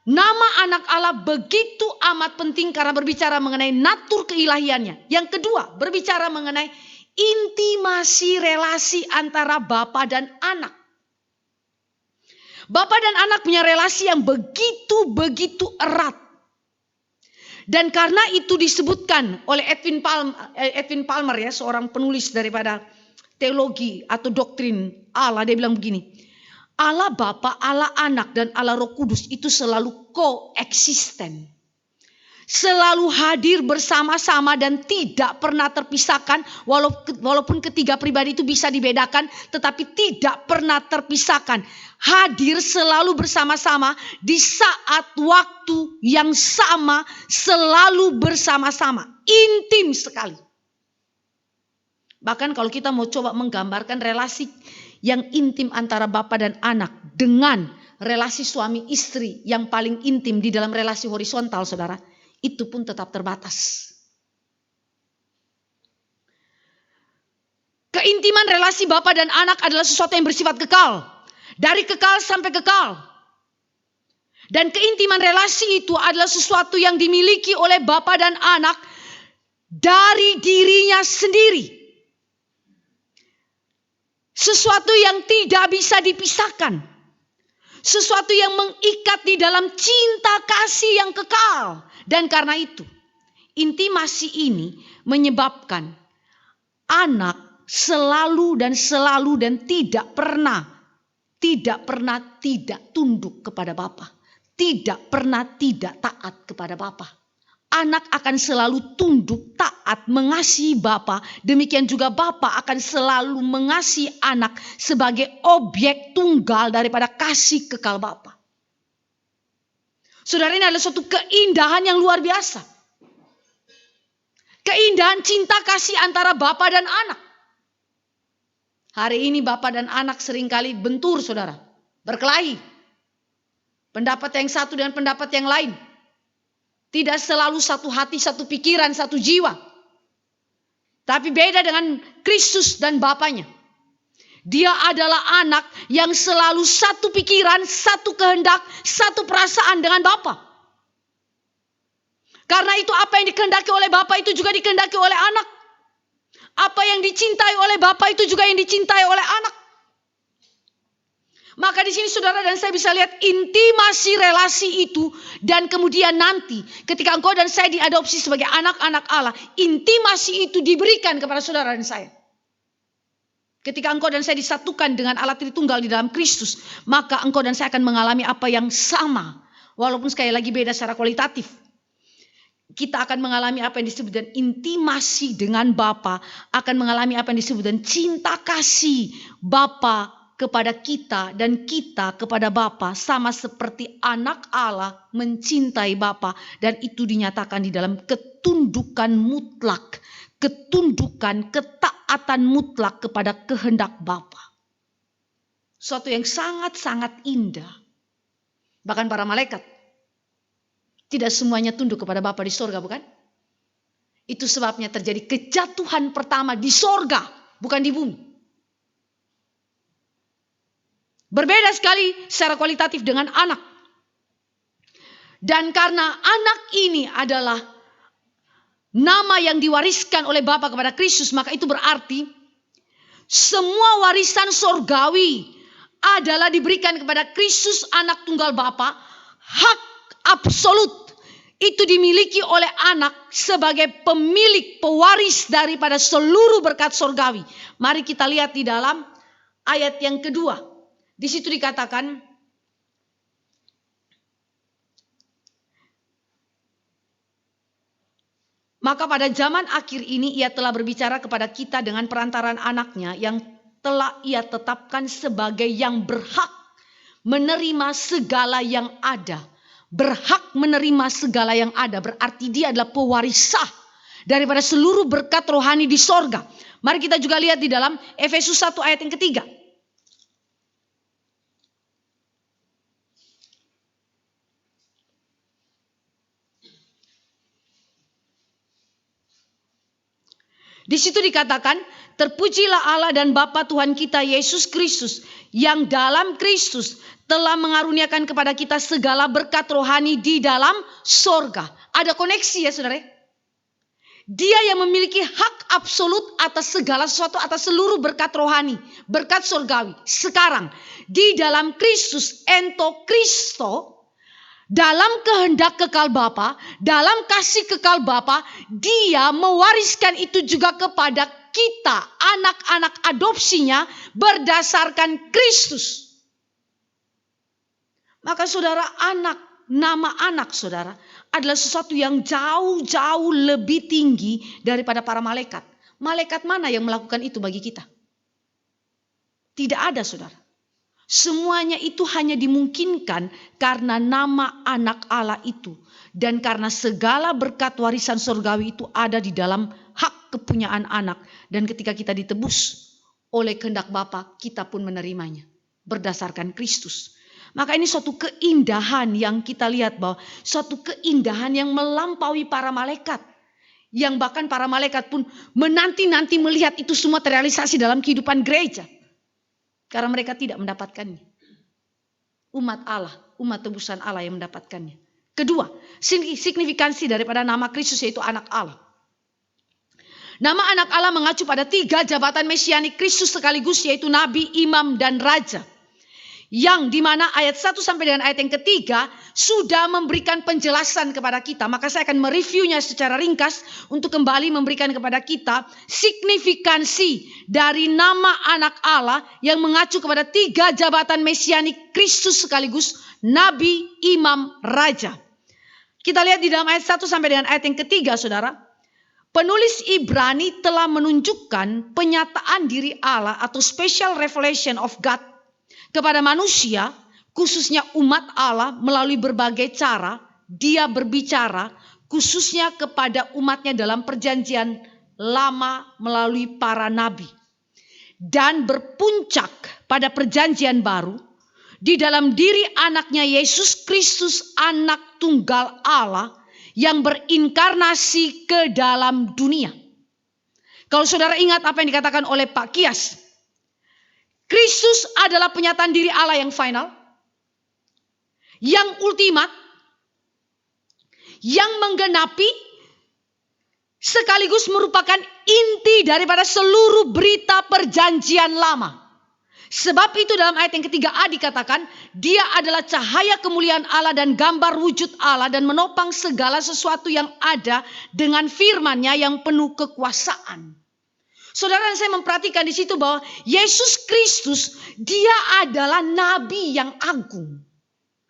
nama anak Allah begitu amat penting karena berbicara mengenai natur keilahiannya. Yang kedua, berbicara mengenai intimasi relasi antara Bapa dan anak. Bapa dan anak punya relasi yang begitu erat. Dan karena itu disebutkan oleh Edwin Palmer ya, seorang penulis daripada teologi atau doktrin Allah, dia bilang begini. Allah Bapa, Allah Anak, dan Allah Roh Kudus itu selalu koeksisten. Selalu hadir bersama-sama dan tidak pernah terpisahkan. Walaupun ketiga pribadi itu bisa dibedakan, tetapi tidak pernah terpisahkan. Hadir selalu bersama-sama di saat waktu yang sama, selalu bersama-sama. Intim sekali. Bahkan kalau kita mau coba menggambarkan relasi yang intim antara Bapa dan anak dengan relasi suami istri yang paling intim di dalam relasi horizontal, saudara, itu pun tetap terbatas. Keintiman relasi Bapa dan anak adalah sesuatu yang bersifat kekal. Dari kekal sampai kekal. Dan keintiman relasi itu adalah sesuatu yang dimiliki oleh Bapa dan anak dari dirinya sendiri. Sesuatu yang tidak bisa dipisahkan. Sesuatu yang mengikat di dalam cinta kasih yang kekal. Dan karena itu, intimasi ini menyebabkan anak selalu dan tidak pernah tidak tunduk kepada Bapa. Tidak pernah tidak taat kepada Bapa. Anak akan selalu tunduk, taat, mengasihi Bapa. Demikian juga Bapa akan selalu mengasihi anak sebagai objek tunggal daripada kasih kekal Bapa. Saudara, ini adalah suatu keindahan yang luar biasa. Keindahan cinta kasih antara Bapa dan anak. Hari ini Bapa dan anak seringkali bentur, saudara. Berkelahi. Pendapat yang satu dengan pendapat yang lain. Tidak selalu satu hati, satu pikiran, satu jiwa. Tapi beda dengan Kristus dan Bapanya. Dia adalah anak yang selalu satu pikiran, satu kehendak, satu perasaan dengan Bapa. Karena itu apa yang dikehendaki oleh Bapa itu juga dikehendaki oleh anak. Apa yang dicintai oleh Bapa itu juga yang dicintai oleh anak. Maka di sini saudara dan saya bisa lihat intimasi relasi itu. Dan kemudian nanti ketika engkau dan saya diadopsi sebagai anak-anak Allah, intimasi itu diberikan kepada saudara dan saya. Ketika engkau dan saya disatukan dengan Allah Tritunggal di dalam Kristus, maka engkau dan saya akan mengalami apa yang sama. Walaupun sekali lagi beda secara kualitatif. Kita akan mengalami apa yang disebut dengan intimasi dengan Bapa, akan mengalami apa yang disebut dengan cinta kasih Bapa kepada kita dan kita kepada Bapa, sama seperti anak Allah mencintai Bapa, dan itu dinyatakan di dalam ketundukan mutlak, ketundukan, ketaatan mutlak kepada kehendak Bapa. Suatu yang sangat-sangat indah. Bahkan para malaikat tidak semuanya tunduk kepada Bapa di sorga, bukan? Itu sebabnya terjadi kejatuhan pertama di sorga, bukan di bumi. Berbeda sekali secara kualitatif dengan anak. Dan karena anak ini adalah nama yang diwariskan oleh Bapa kepada Kristus, maka itu berarti semua warisan sorgawi adalah diberikan kepada Kristus anak tunggal Bapa. Hak absolut itu dimiliki oleh anak sebagai pemilik, pewaris daripada seluruh berkat sorgawi. Mari kita lihat di dalam ayat yang kedua. Di situ dikatakan, maka pada zaman akhir ini ia telah berbicara kepada kita dengan perantaran anaknya yang telah ia tetapkan sebagai yang berhak menerima segala yang ada. Berhak menerima segala yang ada berarti dia adalah pewarisah daripada seluruh berkat rohani di sorga. Mari kita juga lihat di dalam Efesus 1 ayat yang ketiga. Di situ dikatakan, terpujilah Allah dan Bapa Tuhan kita Yesus Kristus, yang dalam Kristus telah mengaruniakan kepada kita segala berkat rohani di dalam sorga. Ada koneksi ya saudara. Dia yang memiliki hak absolut atas segala sesuatu, atas seluruh berkat rohani, berkat sorgawi. Sekarang di dalam Kristus, ento Kristo, dalam kehendak kekal Bapa, dalam kasih kekal Bapa, dia mewariskan itu juga kepada kita, anak-anak adopsinya berdasarkan Kristus. Maka saudara, nama anak saudara adalah sesuatu yang jauh-jauh lebih tinggi daripada para malaikat. Malaikat mana yang melakukan itu bagi kita? Tidak ada, saudara. Semuanya itu hanya dimungkinkan karena nama anak Allah itu. Dan karena segala berkat warisan surgawi itu ada di dalam hak kepunyaan anak. Dan ketika kita ditebus oleh kehendak Bapa, kita pun menerimanya berdasarkan Kristus. Maka ini suatu keindahan yang kita lihat, bahwa suatu keindahan yang melampaui para malaikat. Yang bahkan para malaikat pun menanti-nanti melihat itu semua terrealisasi dalam kehidupan gereja. Karena mereka tidak mendapatkannya. Umat Allah, umat tebusan Allah yang mendapatkannya. Kedua, signifikansi daripada nama Kristus yaitu anak Allah. Nama anak Allah mengacu pada 3 jabatan mesianik Kristus sekaligus, yaitu nabi, imam, dan raja. Yang dimana ayat 1 sampai dengan ayat yang ketiga sudah memberikan penjelasan kepada kita. Maka saya akan mereviewnya secara ringkas untuk kembali memberikan kepada kita signifikansi dari nama anak Allah yang mengacu kepada 3 jabatan mesianik Kristus sekaligus nabi, imam, raja. Kita lihat di dalam ayat 1 sampai dengan ayat yang ketiga, saudara. Penulis Ibrani telah menunjukkan penyataan diri Allah atau special revelation of God kepada manusia, khususnya umat Allah, melalui berbagai cara. Dia berbicara khususnya kepada umatnya dalam perjanjian lama melalui para nabi. Dan berpuncak pada perjanjian baru di dalam diri anaknya Yesus Kristus, anak tunggal Allah yang berinkarnasi ke dalam dunia. Kalau saudara ingat apa yang dikatakan oleh Pak Kias, Kristus adalah penyataan diri Allah yang final, yang ultimat, yang menggenapi, sekaligus merupakan inti daripada seluruh berita perjanjian lama. Sebab itu dalam ayat yang ketiga A dikatakan, dia adalah cahaya kemuliaan Allah dan gambar wujud Allah dan menopang segala sesuatu yang ada dengan firman-Nya yang penuh kekuasaan. Saudara, saya memperhatikan di situ bahwa Yesus Kristus, dia adalah nabi yang agung.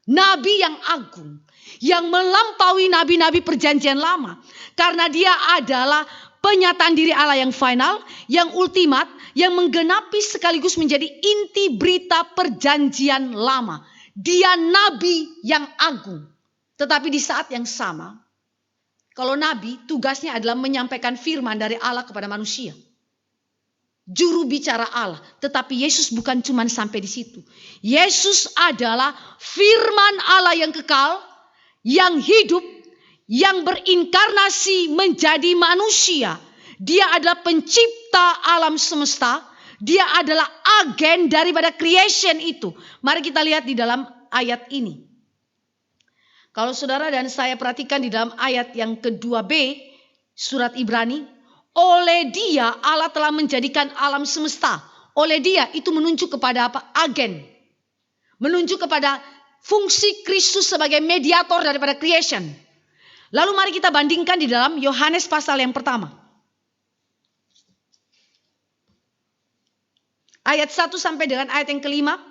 Nabi yang agung. Yang melampaui nabi-nabi perjanjian lama. Karena dia adalah penyataan diri Allah yang final, yang ultimat, yang menggenapi sekaligus menjadi inti berita perjanjian lama. Dia nabi yang agung. Tetapi di saat yang sama, kalau nabi tugasnya adalah menyampaikan firman dari Allah kepada manusia. Juru bicara Allah. Tetapi Yesus bukan cuma sampai di situ. Yesus adalah firman Allah yang kekal, yang hidup, yang berinkarnasi menjadi manusia. Dia adalah pencipta alam semesta. Dia adalah agen daripada creation itu. Mari kita lihat di dalam ayat ini. Kalau saudara dan saya perhatikan di dalam ayat yang kedua B, surat Ibrani. Oleh dia Allah telah menjadikan alam semesta. Oleh dia itu menunjuk kepada apa? Agen. Menunjuk kepada fungsi Kristus sebagai mediator daripada creation. Lalu mari kita bandingkan di dalam Yohanes pasal yang pertama. Ayat 1 sampai dengan ayat yang kelima.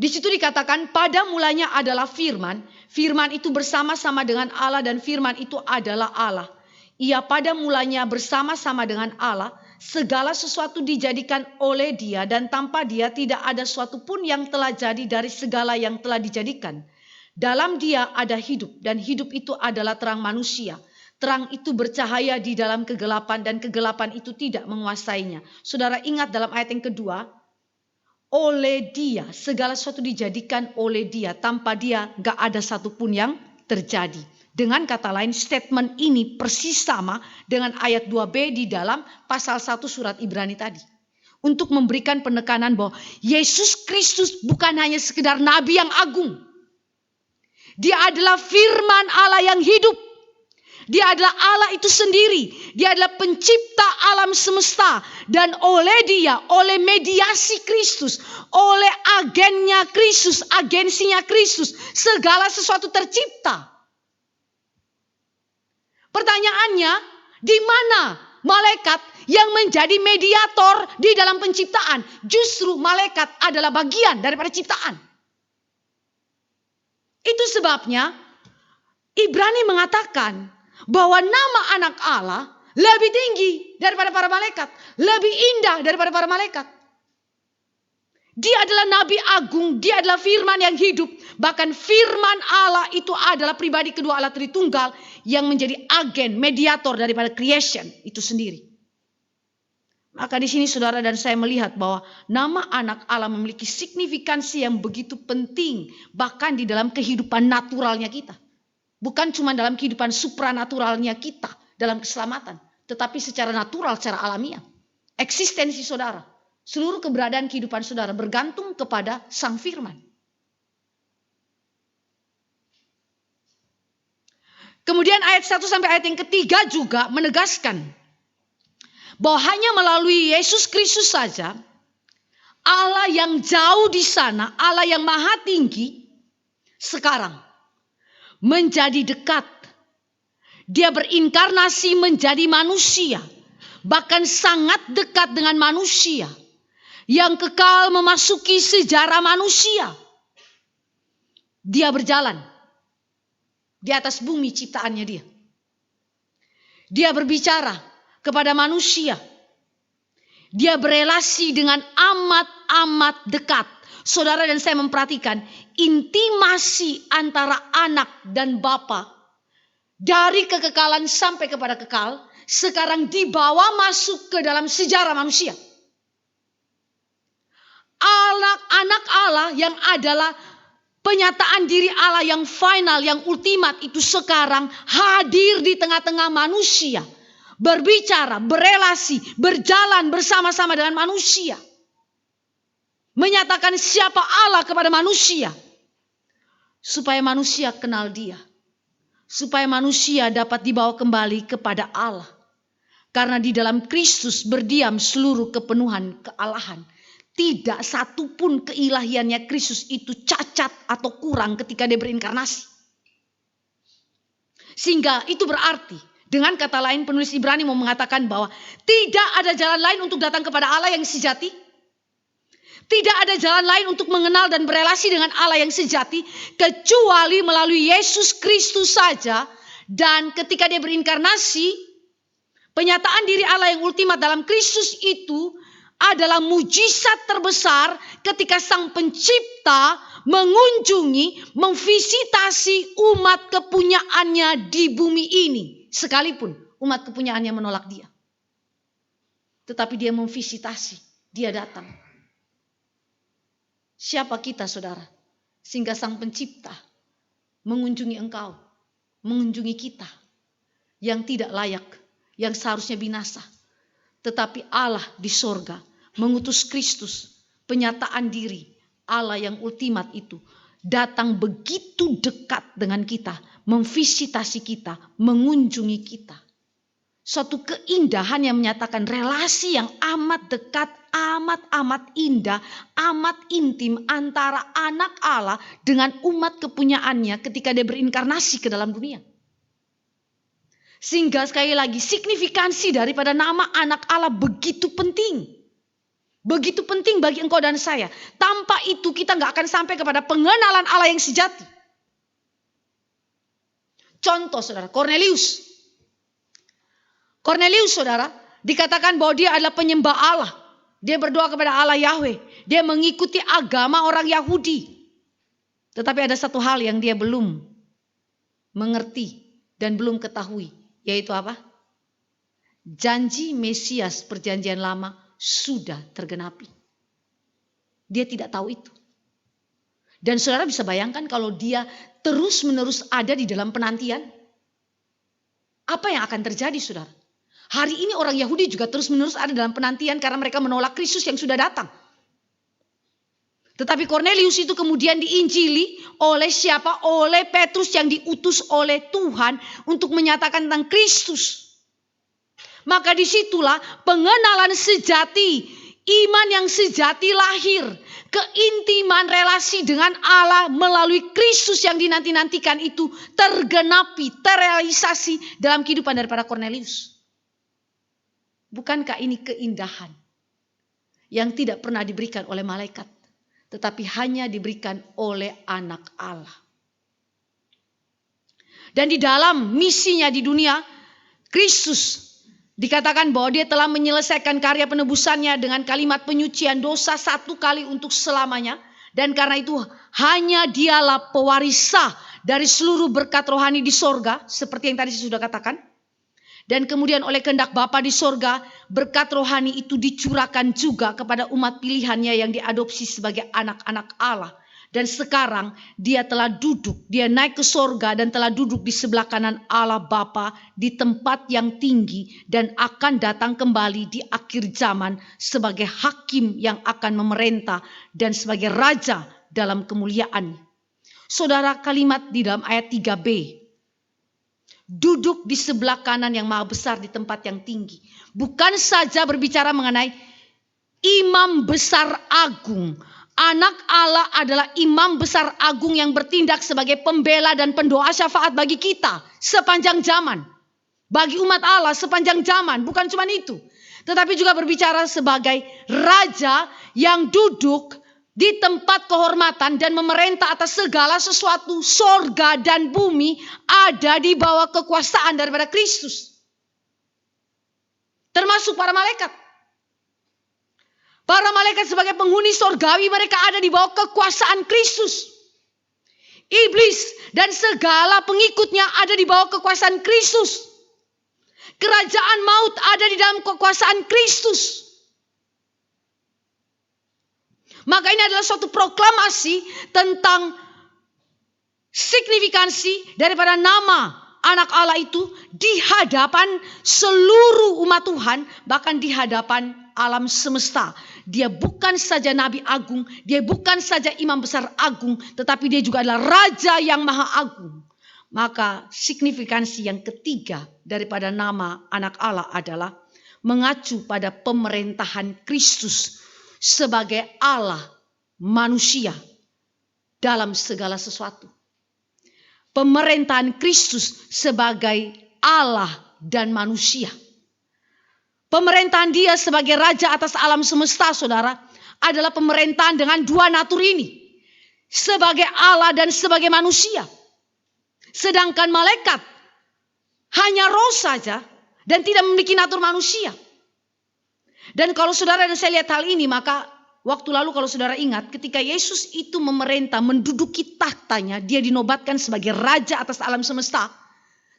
Di situ dikatakan pada mulanya adalah firman. Firman itu bersama-sama dengan Allah dan firman itu adalah Allah. Ia pada mulanya bersama-sama dengan Allah. Segala sesuatu dijadikan oleh dia dan tanpa dia tidak ada sesuatu pun yang telah jadi dari segala yang telah dijadikan. Dalam dia ada hidup dan hidup itu adalah terang manusia. Terang itu bercahaya di dalam kegelapan dan kegelapan itu tidak menguasainya. Saudara ingat dalam ayat yang kedua. Oleh dia, segala sesuatu dijadikan oleh dia. Tanpa dia gak ada satupun yang terjadi. Dengan kata lain, statement ini persis sama dengan ayat 2b di dalam pasal 1 surat Ibrani tadi. Untuk memberikan penekanan bahwa Yesus Kristus bukan hanya sekedar nabi yang agung. Dia adalah firman Allah yang hidup. Dia adalah Allah itu sendiri. Dia adalah pencipta alam semesta. Dan oleh dia, oleh mediasi Kristus, oleh agennya Kristus, agensinya Kristus, segala sesuatu tercipta. Pertanyaannya, di mana malaikat yang menjadi mediator di dalam penciptaan. Justru malaikat adalah bagian daripada ciptaan. Itu sebabnya Ibrani mengatakan bahwa nama anak Allah lebih tinggi daripada para malaikat, lebih indah daripada para malaikat. Dia adalah nabi agung, dia adalah firman yang hidup. Bahkan firman Allah itu adalah pribadi kedua Allah Tritunggal yang menjadi agen, mediator daripada creation itu sendiri. Maka di sini saudara dan saya melihat bahwa nama anak Allah memiliki signifikansi yang begitu penting. Bahkan di dalam kehidupan naturalnya kita. Bukan cuma dalam kehidupan supranaturalnya kita dalam keselamatan. Tetapi secara natural, secara alamiah. Eksistensi saudara. Seluruh keberadaan kehidupan saudara bergantung kepada Sang Firman. Kemudian ayat 1 sampai ayat yang ketiga juga menegaskan bahwa hanya melalui Yesus Kristus saja Allah yang jauh di sana, Allah yang maha tinggi sekarang menjadi dekat. Dia berinkarnasi menjadi manusia, bahkan sangat dekat dengan manusia yang kekal memasuki sejarah manusia. Dia berjalan di atas bumi ciptaannya dia. Dia berbicara kepada manusia. Dia berelasi dengan amat-amat dekat. Saudara dan saya memperhatikan intimasi antara anak dan bapa dari kekekalan sampai kepada kekal sekarang dibawa masuk ke dalam sejarah manusia. Anak Allah yang adalah penyataan diri Allah yang final, yang ultimat itu sekarang hadir di tengah-tengah manusia. Berbicara, berelasi, berjalan bersama-sama dengan manusia. Menyatakan siapa Allah kepada manusia. Supaya manusia kenal dia. Supaya manusia dapat dibawa kembali kepada Allah. Karena di dalam Kristus berdiam seluruh kepenuhan kealahan. Tidak satu pun keilahiannya Kristus itu cacat atau kurang ketika dia berinkarnasi. Sehingga itu berarti, dengan kata lain penulis Ibrani mau mengatakan bahwa tidak ada jalan lain untuk datang kepada Allah yang sejati. Tidak ada jalan lain untuk mengenal dan berelasi dengan Allah yang sejati. Kecuali melalui Yesus Kristus saja. Dan ketika dia berinkarnasi, penyataan diri Allah yang ultimat dalam Kristus itu adalah mujizat terbesar ketika Sang Pencipta mengunjungi, memvisitasi umat kepunyaannya di bumi ini. Sekalipun umat kepunyaannya menolak dia. Tetapi dia memvisitasi, dia datang. Siapa kita saudara? Sehingga Sang Pencipta mengunjungi engkau, mengunjungi kita yang tidak layak, yang seharusnya binasa. Tetapi Allah di sorga mengutus Kristus, penyataan diri Allah yang ultimat itu datang begitu dekat dengan kita, memvisitasi kita, mengunjungi kita. Suatu keindahan yang menyatakan relasi yang amat dekat, amat indah, amat intim antara anak Allah dengan umat kepunyaannya ketika dia berinkarnasi ke dalam dunia. Sehingga sekali lagi signifikansi daripada nama anak Allah begitu penting. Begitu penting bagi engkau dan saya. Tanpa itu kita gak akan sampai kepada pengenalan Allah yang sejati. Contoh saudara, Kornelius. Kornelius saudara, dikatakan bahwa dia adalah penyembah Allah. Dia berdoa kepada Allah Yahweh. Dia mengikuti agama orang Yahudi. Tetapi ada satu hal yang dia belum mengerti dan belum ketahui. Yaitu apa? Janji Mesias perjanjian lama sudah tergenapi. Dia tidak tahu itu. Dan saudara bisa bayangkan kalau dia terus menerus ada di dalam penantian. Apa yang akan terjadi saudara? Hari ini orang Yahudi juga terus menerus ada dalam penantian karena mereka menolak Kristus yang sudah datang. Tetapi Kornelius itu kemudian diinjili oleh siapa? Oleh Petrus yang diutus oleh Tuhan untuk menyatakan tentang Kristus. Maka disitulah pengenalan sejati, iman yang sejati lahir. Keintiman relasi dengan Allah melalui Kristus yang dinanti-nantikan itu tergenapi, terrealisasi dalam kehidupan daripada Kornelius. Bukankah ini keindahan yang tidak pernah diberikan oleh malaikat, tetapi hanya diberikan oleh anak Allah. Dan di dalam misinya di dunia, Kristus dikatakan bahwa dia telah menyelesaikan karya penebusannya dengan kalimat penyucian dosa satu kali untuk selamanya. Dan karena itu hanya dialah pewaris sah dari seluruh berkat rohani di sorga, seperti yang tadi saya sudah katakan. Dan kemudian oleh kehendak Bapa di sorga, berkat rohani itu dicurahkan juga kepada umat pilihannya yang diadopsi sebagai anak-anak Allah. Dan sekarang dia telah duduk, dia naik ke sorga dan telah duduk di sebelah kanan Allah Bapa di tempat yang tinggi. Dan akan datang kembali di akhir zaman sebagai hakim yang akan memerintah dan sebagai raja dalam kemuliaan. Saudara, kalimat di dalam ayat 3b. Duduk di sebelah kanan yang maha besar di tempat yang tinggi. Bukan saja berbicara mengenai imam besar agung. Anak Allah adalah imam besar agung yang bertindak sebagai pembela dan pendoa syafaat bagi kita sepanjang zaman. Bagi umat Allah sepanjang zaman. Bukan cuma itu. Tetapi juga berbicara sebagai raja yang duduk di tempat kehormatan dan memerintah atas segala sesuatu. Sorga dan bumi ada di bawah kekuasaan daripada Kristus. Termasuk para malaikat. Para malaikat sebagai penghuni sorgawi, mereka ada di bawah kekuasaan Kristus. Iblis dan segala pengikutnya ada di bawah kekuasaan Kristus. Kerajaan maut ada di dalam kekuasaan Kristus. Maka ini adalah suatu proklamasi tentang signifikansi daripada nama anak Allah itu di hadapan seluruh umat Tuhan, bahkan di hadapan alam semesta. Dia bukan saja nabi agung, dia bukan saja imam besar agung, tetapi dia juga adalah raja yang maha agung. Maka signifikansi yang ketiga daripada nama anak Allah adalah mengacu pada pemerintahan Kristus sebagai Allah manusia dalam segala sesuatu. Pemerintahan Kristus sebagai Allah dan manusia. Pemerintahan dia sebagai raja atas alam semesta, saudara, adalah pemerintahan dengan dua natur ini. Sebagai Allah dan sebagai manusia. Sedangkan malaikat hanya roh saja dan tidak memiliki natur manusia. Dan kalau saudara dan saya lihat hal ini, maka waktu lalu kalau saudara ingat, ketika Yesus itu memerintah, menduduki tahtanya, dia dinobatkan sebagai raja atas alam semesta.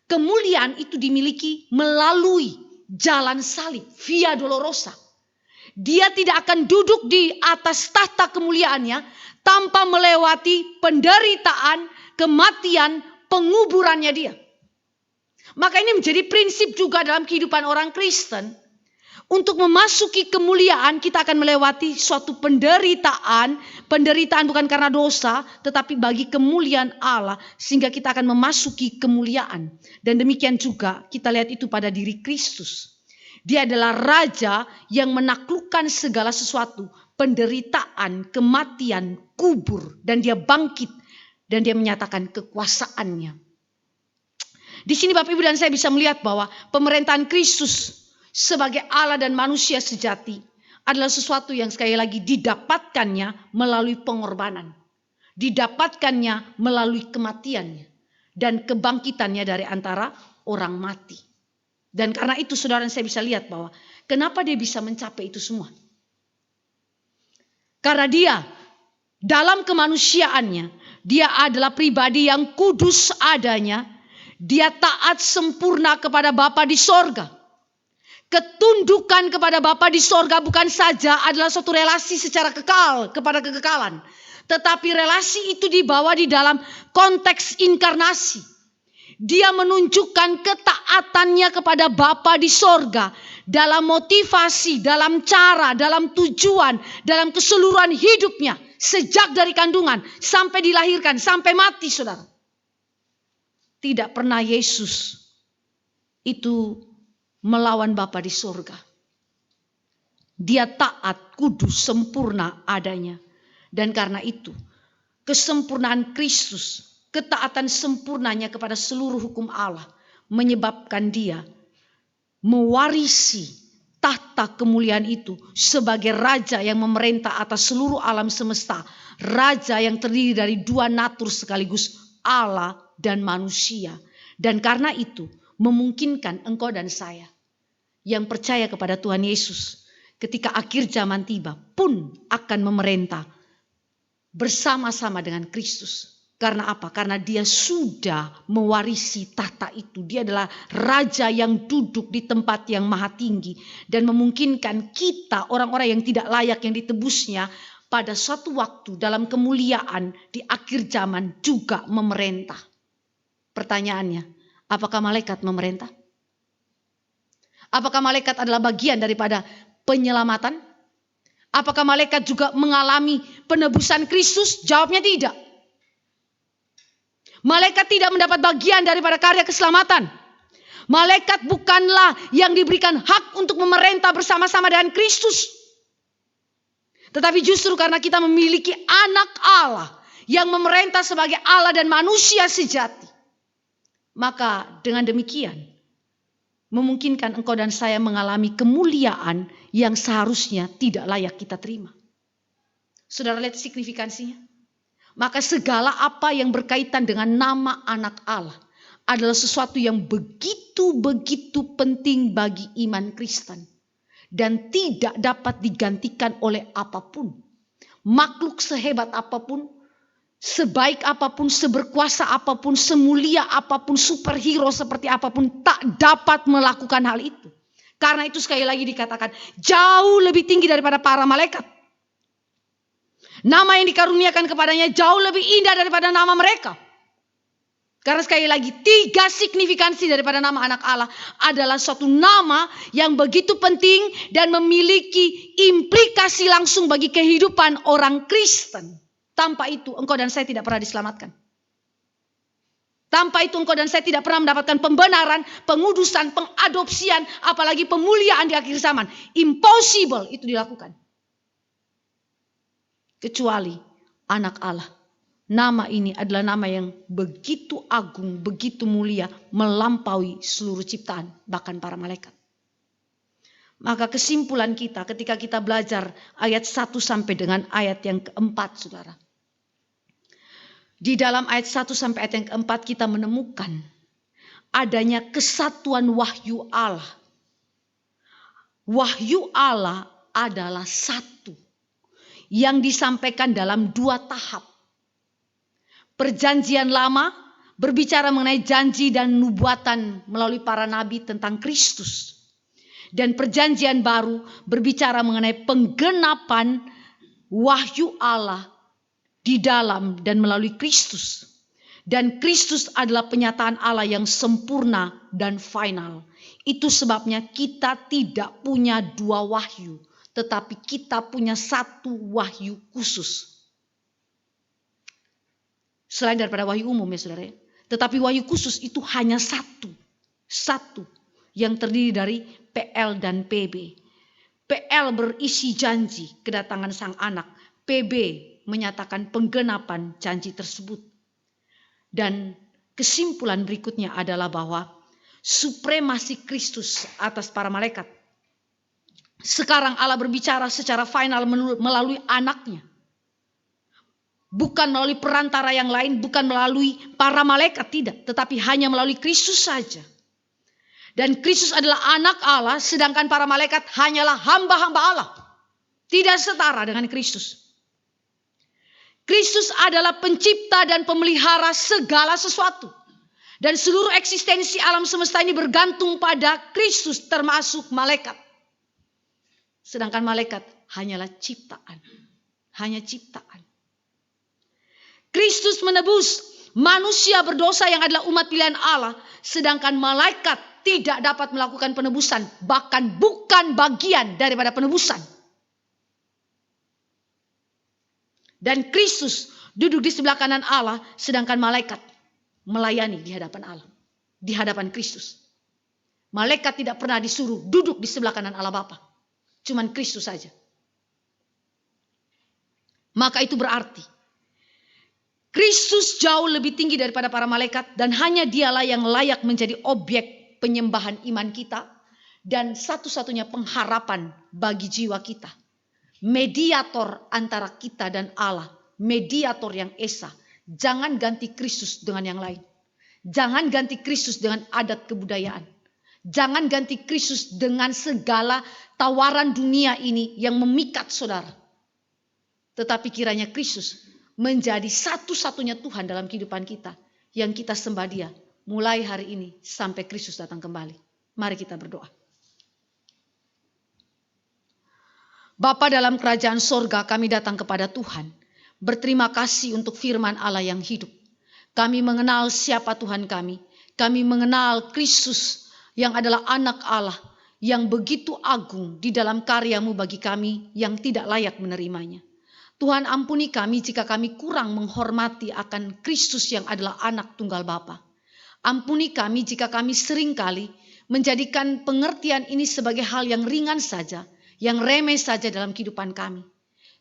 Kemuliaan itu dimiliki melalui jalan salib, via dolorosa. Dia tidak akan duduk di atas tahta kemuliaannya tanpa melewati penderitaan, kematian, penguburannya dia. Maka ini menjadi prinsip juga dalam kehidupan orang Kristen. Untuk memasuki kemuliaan kita akan melewati suatu penderitaan. Penderitaan bukan karena dosa, tetapi bagi kemuliaan Allah. Sehingga kita akan memasuki kemuliaan. Dan demikian juga kita lihat itu pada diri Kristus. Dia adalah raja yang menaklukkan segala sesuatu. Penderitaan, kematian, kubur. Dan dia bangkit. Dan dia menyatakan kekuasaannya. Di sini Bapak Ibu dan saya bisa melihat bahwa pemerintahan Kristus sebagai Allah dan manusia sejati adalah sesuatu yang sekali lagi didapatkannya melalui pengorbanan. Didapatkannya melalui kematiannya. Dan kebangkitannya dari antara orang mati. Dan karena itu saudara saya bisa lihat bahwa kenapa dia bisa mencapai itu semua. Karena dia dalam kemanusiaannya, dia adalah pribadi yang kudus adanya. Dia taat sempurna kepada Bapa di sorga. Ketundukan kepada Bapa di sorga bukan saja adalah suatu relasi secara kekal kepada kekekalan. Tetapi relasi itu dibawa di dalam konteks inkarnasi. Dia menunjukkan ketaatannya kepada Bapa di sorga. Dalam motivasi, dalam cara, dalam tujuan, dalam keseluruhan hidupnya. Sejak dari kandungan sampai dilahirkan, sampai mati saudara. Tidak pernah Yesus itu melawan Bapa di sorga. Dia taat, kudus, sempurna adanya. Dan karena itu, kesempurnaan Kristus, ketaatan sempurnanya kepada seluruh hukum Allah, menyebabkan dia mewarisi tahta kemuliaan itu sebagai raja yang memerintah atas seluruh alam semesta. Raja yang terdiri dari dua natur sekaligus, Allah dan manusia. Dan karena itu memungkinkan engkau dan saya yang percaya kepada Tuhan Yesus ketika akhir zaman tiba pun akan memerintah bersama-sama dengan Kristus. Karena apa? Karena dia sudah mewarisi tahta itu. Dia adalah raja yang duduk di tempat yang maha tinggi. Dan memungkinkan kita, orang-orang yang tidak layak yang ditebusnya, pada suatu waktu dalam kemuliaan di akhir zaman juga memerintah. Pertanyaannya, apakah malaikat memerintah? Apakah malaikat adalah bagian daripada penyelamatan? Apakah malaikat juga mengalami penebusan Kristus? Jawabnya tidak. Malaikat tidak mendapat bagian daripada karya keselamatan. Malaikat bukanlah yang diberikan hak untuk memerintah bersama-sama dengan Kristus. Tetapi justru karena kita memiliki anak Allah yang memerintah sebagai Allah dan manusia sejati. Maka dengan demikian memungkinkan engkau dan saya mengalami kemuliaan yang seharusnya tidak layak kita terima. Saudara lihat signifikansinya. Maka segala apa yang berkaitan dengan nama anak Allah adalah sesuatu yang begitu penting bagi iman Kristen. Dan tidak dapat digantikan oleh apapun. Makhluk sehebat apapun, sebaik apapun, seberkuasa apapun, semulia apapun, superhero seperti apapun tak dapat melakukan hal itu. Karena itu sekali lagi dikatakan jauh lebih tinggi daripada para malaikat. Nama yang dikaruniakan kepadanya jauh lebih indah daripada nama mereka. Karena sekali lagi 3 signifikansi daripada nama anak Allah adalah suatu nama yang begitu penting dan memiliki implikasi langsung bagi kehidupan orang Kristen. Tanpa itu engkau dan saya tidak pernah diselamatkan. Tanpa itu engkau dan saya tidak pernah mendapatkan pembenaran, pengudusan, pengadopsian, apalagi pemuliaan di akhir zaman. Impossible itu dilakukan. Kecuali anak Allah. Nama ini adalah nama yang begitu agung, begitu mulia, melampaui seluruh ciptaan, bahkan para malaikat. Maka kesimpulan kita ketika kita belajar ayat 1 sampai dengan ayat yang keempat, saudara. Di dalam ayat 1 sampai ayat yang keempat kita menemukan adanya kesatuan wahyu Allah. Wahyu Allah adalah satu. Yang disampaikan dalam 2 tahap. Perjanjian lama berbicara mengenai janji dan nubuatan melalui para nabi tentang Kristus. Dan perjanjian baru berbicara mengenai penggenapan wahyu Allah di dalam dan melalui Kristus. Dan Kristus adalah penyataan Allah yang sempurna dan final. Itu sebabnya kita tidak punya 2 wahyu. Tetapi kita punya 1 wahyu khusus. Selain daripada wahyu umum ya saudara. Tetapi wahyu khusus itu hanya 1. 1 yang terdiri dari PL dan PB. PL berisi janji kedatangan sang anak. PB menyatakan penggenapan janji tersebut. Dan kesimpulan berikutnya adalah bahwa supremasi Kristus atas para malaikat. Sekarang Allah berbicara secara final melalui anaknya. Bukan melalui perantara yang lain, bukan melalui para malaikat, tidak. Tetapi hanya melalui Kristus saja. Dan Kristus adalah anak Allah, sedangkan para malaikat hanyalah hamba-hamba Allah. Tidak setara dengan Kristus. Kristus adalah pencipta dan pemelihara segala sesuatu. Dan seluruh eksistensi alam semesta ini bergantung pada Kristus, termasuk malaikat. Sedangkan malaikat hanyalah ciptaan. Hanya ciptaan. Kristus menebus manusia berdosa yang adalah umat pilihan Allah. Sedangkan malaikat tidak dapat melakukan penebusan. Bahkan bukan bagian daripada penebusan. Dan Kristus duduk di sebelah kanan Allah. Sedangkan malaikat melayani di hadapan Allah. Di hadapan Kristus. Malaikat tidak pernah disuruh duduk di sebelah kanan Allah Bapa. Cuman Kristus saja. Maka itu berarti Kristus jauh lebih tinggi daripada para malaikat dan hanya dialah yang layak menjadi objek penyembahan iman kita dan satu-satunya pengharapan bagi jiwa kita. Mediator antara kita dan Allah, mediator yang esa. Jangan ganti Kristus dengan yang lain. Jangan ganti Kristus dengan adat kebudayaan. Jangan ganti Kristus dengan segala tawaran dunia ini yang memikat saudara. Tetapi kiranya Kristus menjadi satu-satunya Tuhan dalam kehidupan kita, yang kita sembah Dia mulai hari ini sampai Kristus datang kembali. Mari kita berdoa. Bapa dalam kerajaan sorga, kami datang kepada Tuhan. Berterima kasih untuk firman Allah yang hidup. Kami mengenal siapa Tuhan kami. Kami mengenal Kristus yang adalah anak Allah, yang begitu agung di dalam karya-Mu bagi kami yang tidak layak menerimanya. Tuhan, ampuni kami jika kami kurang menghormati akan Kristus yang adalah anak tunggal Bapa. Ampuni kami jika kami seringkali menjadikan pengertian ini sebagai hal yang ringan saja, yang remeh saja dalam kehidupan kami.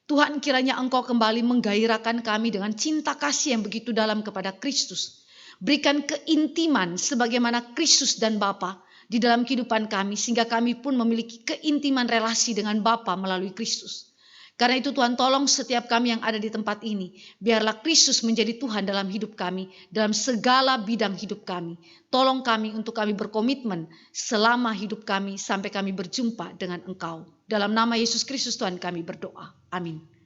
Tuhan, kiranya Engkau kembali menggairahkan kami dengan cinta kasih yang begitu dalam kepada Kristus. Berikan keintiman sebagaimana Kristus dan Bapa di dalam kehidupan kami, sehingga kami pun memiliki keintiman relasi dengan Bapa melalui Kristus. Karena itu Tuhan, tolong setiap kami yang ada di tempat ini, biarlah Kristus menjadi Tuhan dalam hidup kami, dalam segala bidang hidup kami. Tolong kami untuk kami berkomitmen selama hidup kami sampai kami berjumpa dengan Engkau. Dalam nama Yesus Kristus Tuhan kami berdoa. Amin.